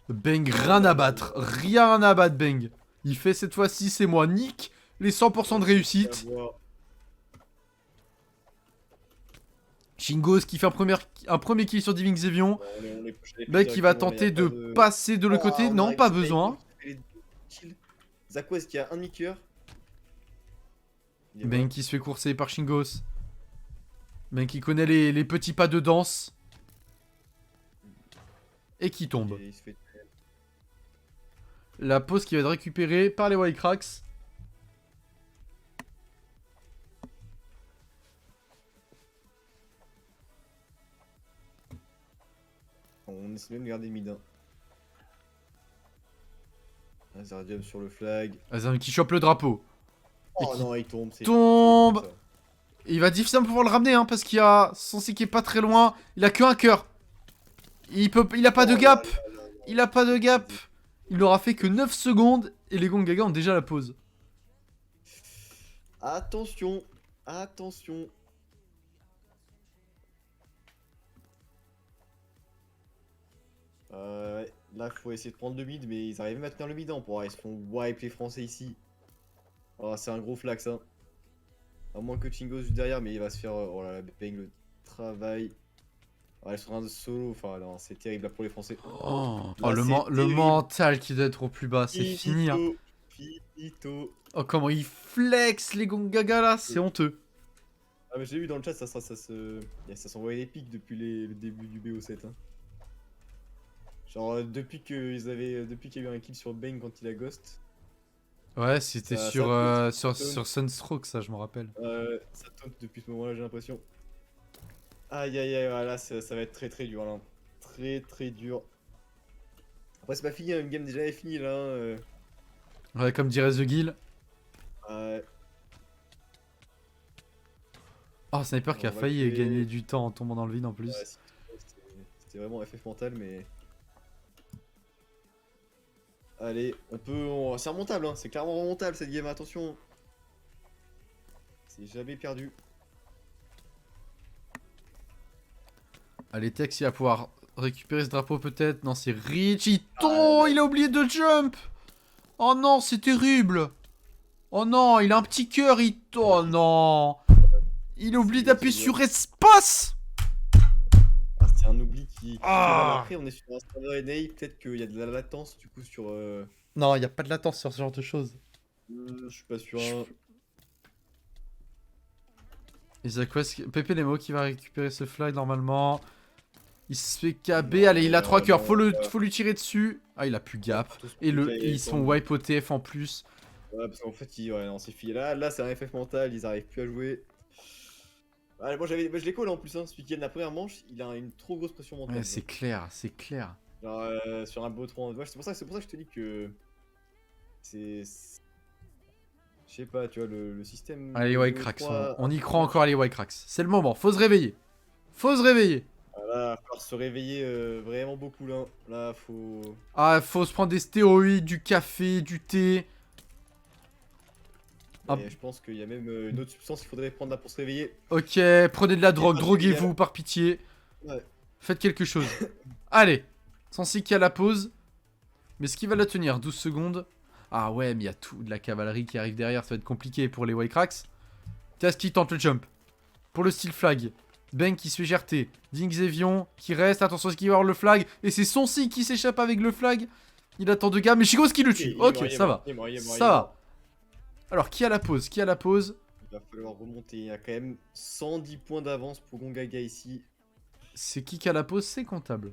Bang, rien à battre. Rien à battre, Bang. Il fait cette fois-ci, c'est moi. Nick, les 100% de réussite. Chingos qui fait un premier kill sur Divine Xevion. Bang qui va tenter de passer de l'autre côté. Non, pas besoin. Zaquez qui a un demi-cœur. Bang qui se fait courser par Chingos. Bang qui connaît les petits pas de danse. Et qui tombe. La pause qui va être récupérée par les YCrax. On essaie même de garder le mid. Hein. Azardium sur le flag. Azardium qui chope le drapeau. Oh non, il tombe. Tombe. Et il va difficilement pouvoir le ramener hein, parce qu'il y a son C qui est pas très loin. Il a que un cœur. Il a pas de gap. Il a pas de gap. Il aura fait que 9 secondes et les Gongaga ont déjà la pause. Attention. Attention. Là, faut essayer de prendre le mid, mais ils arrivent même à tenir le mid. Hein, ils se font wipe les Français ici. Oh, c'est un gros flag ça. À moins que Chingos juste derrière, mais il va se faire. Oh là là, Bang le travail. Ouais, sur un solo, enfin non, c'est terrible là pour les Français. Oh, là, le mental qui doit être au plus bas, c'est fini. Hein. Finito. Oh, comment ils flex les Gongaga là, c'est honteux. Ah, mais j'ai vu dans le chat, ça s'envoyait des pics depuis le début du BO7. Hein. Genre, depuis qu'il y a eu un kill sur Bang quand il a Ghost. Ouais, c'était sur Sunstroke, ça, je me rappelle. Ça taunt depuis ce moment-là, j'ai l'impression. Aïe aïe aïe, voilà, ça va être très très dur là. Très très dur. Après, c'est pas fini, hein, une game déjà est finie là. Ouais, comme dirait The Guild. Oh, Sniper qui a failli gagner du temps en tombant dans le vide en plus. Ouais, c'était vraiment FF mental, mais. Allez, c'est remontable, hein. C'est clairement remontable cette game, attention. C'est jamais perdu. Allez, Tex, il va pouvoir récupérer ce drapeau peut-être. Non, c'est Rich. Il tombe, il a oublié de jump. Oh non, c'est terrible. Oh non, il a un petit cœur. Oh non. Il oublie d'appuyer sur espace. Ah, c'est un oubli qui après, on est sur un serveur NA. Peut-être qu'il y a de la latence du coup sur. Non, il n'y a pas de latence sur ce genre de choses. Je suis pas sûr. Hein. Et Zaquez, Pepe Lemo qui va récupérer ce flag normalement. Il se fait KB, allez, il a 3 cœurs, faut lui tirer dessus. Ah, il a plus gap. Et ils sont wipe au TF en plus. Ouais, parce qu'en fait, c'est fini. Là c'est un FF mental, ils arrivent plus à jouer. Ah, moi je les call en plus, hein. Ce week-end, la première manche, il a une trop grosse pression mentale. Ouais, c'est clair, c'est clair. Genre, sur un beau 3 c'est pour ça que je te dis que. C'est. Je sais pas, tu vois, le système. Allez, les Cracks, on y croit encore, les Cracks. C'est le moment, faut se réveiller. Faut se réveiller. Là, il va falloir se réveiller vraiment beaucoup là. Là, faut. Ah, faut se prendre des stéroïdes, du café, du thé. Et je pense qu'il y a même une autre substance qu'il faudrait prendre là pour se réveiller. Ok, prenez de la drogue, droguez-vous par pitié. Ouais. Faites quelque chose. Allez, Sensi qui a la pause. Mais est-ce qu'il va la tenir 12 secondes. Ah ouais, mais il y a tout de la cavalerie qui arrive derrière, ça va être compliqué pour les White Cracks. Taz qui tente le jump. Pour le steel flag. Bang qui se fait GRT. Ding Xevion qui reste, attention à ce qu'il va avoir le flag. Et c'est Sensi qui s'échappe avec le flag. Il attend 2 gars, mais Chigos qui le tue. Ok, ça va. Ça va. Alors, qui a la pause? Qui a la pause? Il va falloir remonter. Il y a quand même 110 points d'avance pour Gongaga ici. C'est qui a la pause? C'est comptable.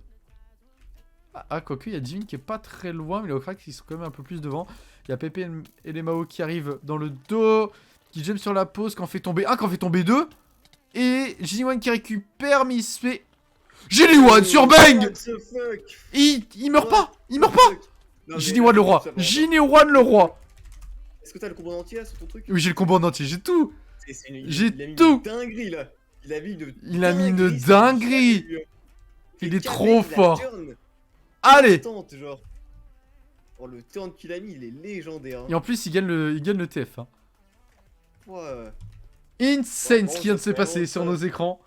Ah, quoique, il y a Divine qui est pas très loin, mais les Cracks qui sont quand même un peu plus devant. Il y a Pepe et les Mao qui arrivent dans le dos. Qui jump sur la pause, qui en fait tomber un, qui en fait tomber 2. Et Gilly1 qui récupère, mais il se fait. Gilly1 sur Bang! Il meurt pas! Il meurt pas! Gilly1 le roi! Gilly1 le roi! Est-ce que t'as le combo en entier là sur ton truc? Oui, j'ai le combo en entier, j'ai tout! J'ai tout! Il a mis une dinguerie là! Il a mis une dinguerie! Il est trop fort! Allez! Genre. Oh, le turn qu'il a mis, il est légendaire. Et en plus, il gagne le TF. Hein. Ouais. Insane ce qui vient de se passer sur nos écrans.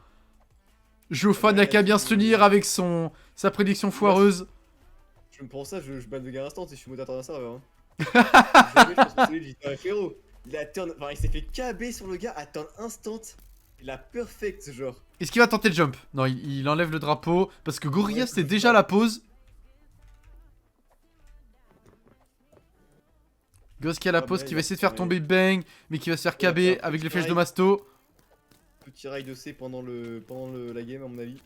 Jofan n'a qu'à bien se tenir avec sa prédiction foireuse. Je me prends ça, je banne de guerre instant si je suis modérateur d'un serveur. Hein. Je pense que celui du frérot. Il s'est fait KB sur le gars à turn instant. Il a perfect genre. Est-ce qu'il va tenter le jump? Non, il enlève le drapeau parce que Gorilla c'était déjà la pause. Ghost qui a la pause, qui va essayer de faire tomber Bang, mais qui va se faire KB avec les flèches de Masto. Petit rail de C pendant la game à mon avis.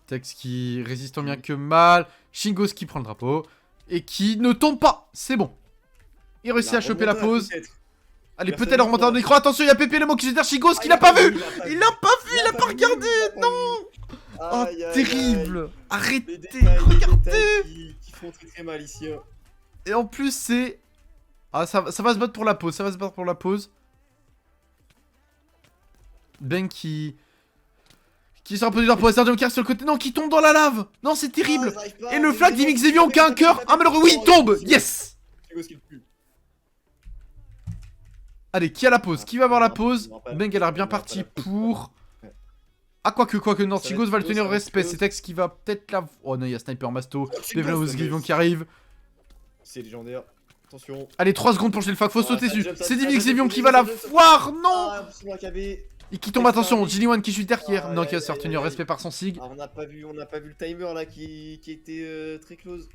Tex qui résiste tant bien que mal. Shingos qui prend le drapeau. Et qui ne tombe pas. C'est bon. Il réussit à choper la pause. Allez, peut-être remonter en écran. Attention, il y a Pépé le mot qui se derrière Shingos qui l'a pas vu. Il l'a pas vu, il a pas regardé. Non. Oh, terrible. Arrêtez, regardez. Qui font très mal ici. Et en plus, c'est... Ah, ça va se battre pour la pause. Ça va se battre pour la pause. Ben qui sort un peu du pour la car sur le côté. Non, qui tombe dans la lave. Non, c'est terrible. Et le flag d'Imix Xevion qui a un cœur. Ah, malheureux. Oui, il tombe. Yes. Allez, qui a la pause? Qui va avoir la pause? Beng a l'air bien parti pour... Ah, quoique, non, Chigos va le tenir au respect. C'est Tex qui va peut-être la... Oh non, il y a Sniper Masto. Devlaus Xevion qui arrive. C'est légendaire. Attention. Allez, 3 secondes pour jeter le flag, faut sauter dessus. C'est Divix Xevion qui va la voir. Non. Et qui tombe, attention. Gilly1 qui chute derrière. Non, qui va se faire tenir au respect par son sig. On n'a pas vu le timer là qui était très close.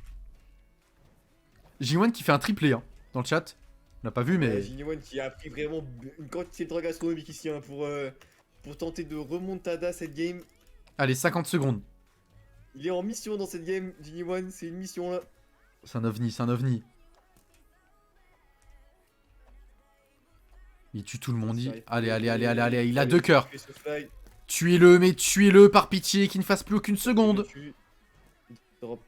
Gilly1 qui fait un triplé hein, dans le chat. On n'a pas vu, mais. Gilly1 qui a pris vraiment une quantité de drogue astronomique ici hein, pour tenter de remontada cette game. Allez, 50 secondes. Il est en mission dans cette game, Gilly1, c'est une mission là. C'est un ovni, c'est un ovni. Il tue tout le monde. Allez, il a 2 cœurs. Tuez-le, mais tuez-le par pitié, qu'il ne fasse plus aucune seconde. Il est tombé.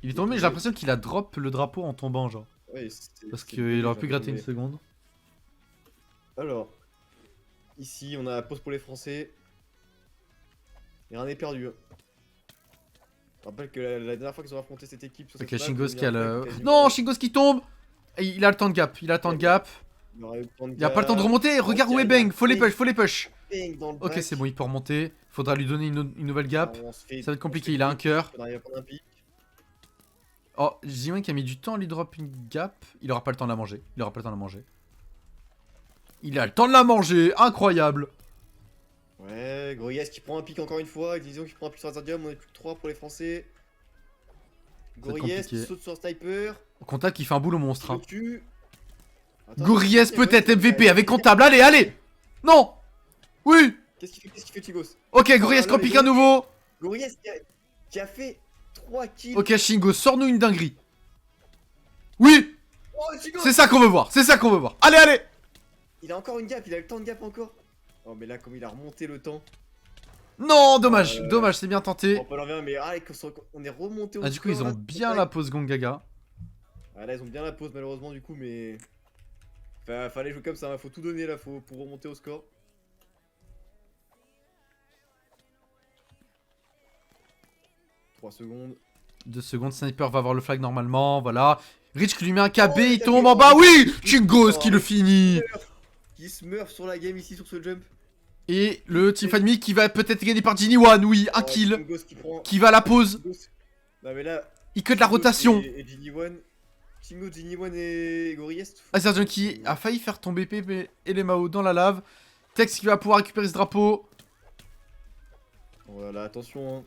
Il est tombé, mais j'ai l'impression qu'il a drop le drapeau en tombant, genre. Parce qu'il aurait pu gratter une seconde. Alors, ici, on a la pause pour les Français. Et rien n'est perdu. Je rappelle que la dernière fois qu'ils ont affronté cette équipe... Ok, Shingos qui a le... Non, Shingos qui tombe. Il a le temps de gap, il a pas le temps de remonter, regarde où est Bang, faut les push. Ok, c'est bon, il peut remonter. Faudra lui donner une nouvelle gap. Ça va être compliqué, il a un cœur. Oh, Gilly1 qui a mis du temps à lui drop une gap. Il aura pas le temps de la manger. Il a le temps de la manger, incroyable. Ouais, Gorillaz qui prend un pic encore une fois. Disons qu'il prend un pic sur Azardium, on est plus que 3 pour les Français. Gorillaz qui saute sur Sniper. Comptable qui fait un boulot monstre. Hein. Gorillaz peut-être MVP avec Comptable. Allez. Non. Oui. Qu'est-ce qu'il fait Chingos? Ok, Gorillaz qui en pique à nouveau. Gorillaz qui a fait 3 kills. Ok, Shingo, sors-nous une dinguerie. Oui. Oh, c'est ça qu'on veut voir, c'est ça qu'on veut voir. Allez, allez. Il a encore une gap, il a le temps de gap encore. Oh, mais là, comme il a remonté le temps. Non, dommage, dommage, c'est bien tenté. Mais on est remonté au du coup, ils ont bien la pause Gongaga. Ah, là, ils ont bien la pause, malheureusement, du coup, mais. Enfin, fallait jouer comme ça, hein. Faut tout donner là, pour remonter au score. Secondes. 2 secondes, Sniper va avoir le flag normalement, voilà. Rich qui lui met un KB, il tombe en bas, oui. Chingos qui le finit. Qui se meurt sur la game ici, sur ce jump. Et le team Fanmi qui va peut-être gagner par Ginny One, oui, un kill. Qui va à la pause. Non mais là, il cut de la rotation. Et Ginny One. Chingo, Ginny One et Gorillaz. Azerjon qui a failli faire tomber Pepe et les Mao dans la lave. Tex qui va pouvoir récupérer ce drapeau. Voilà, attention. Hein.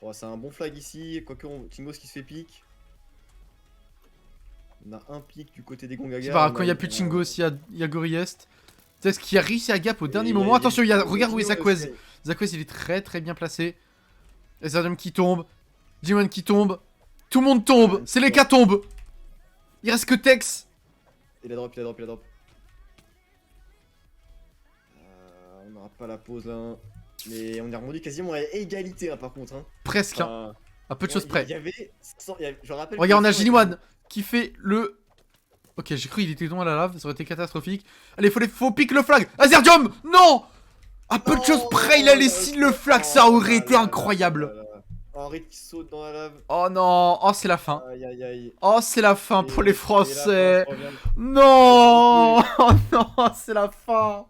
Oh, c'est un bon flag ici, quoique Chingos qui se fait pique. On a un pique du côté des Gongaga. C'est pas grave, quand il n'y a plus de Chingos, il y a Gorillaz. Tex qui a réussi à gap au dernier moment. Attention, regarde où est Zakwez. Zakwez il est très très bien placé. Azerjon qui tombe. G1 qui tombe. Tout le monde tombe, c'est les cas tombent. Il reste que Tex. Il a drop. On n'aura pas la pause là. Mais on est remonté quasiment à égalité là, par contre. Hein. Presque, hein. À peu de choses près. Je rappelle. Regarde, on a Ginny1 qui fait le. Ok, j'ai cru qu'il était tombé à la lave, ça aurait été catastrophique. Allez, faut pique le flag. Azerdium, non. À peu de choses près, il a laissé le flag, ça aurait été incroyable. Henri qui saute dans la lave. Oh non, oh c'est la fin. Aïe. Oh c'est la fin pour les Français. Non, oh non, c'est la fin.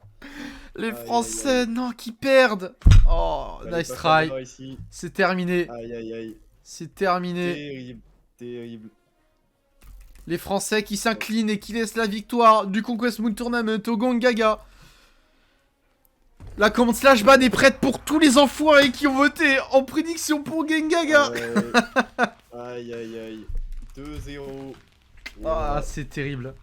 Les Français, non, qui perdent. Oh, nice try. C'est terminé. Aïe. C'est terminé. Terrible. Les Français qui s'inclinent et qui laissent la victoire du Conquest Moon Tournament au Gongaga. La commande /ban est prête pour tous les enfoirés qui ont voté en prédiction pour Gongaga. Aïe. 2-0. Ah, c'est terrible.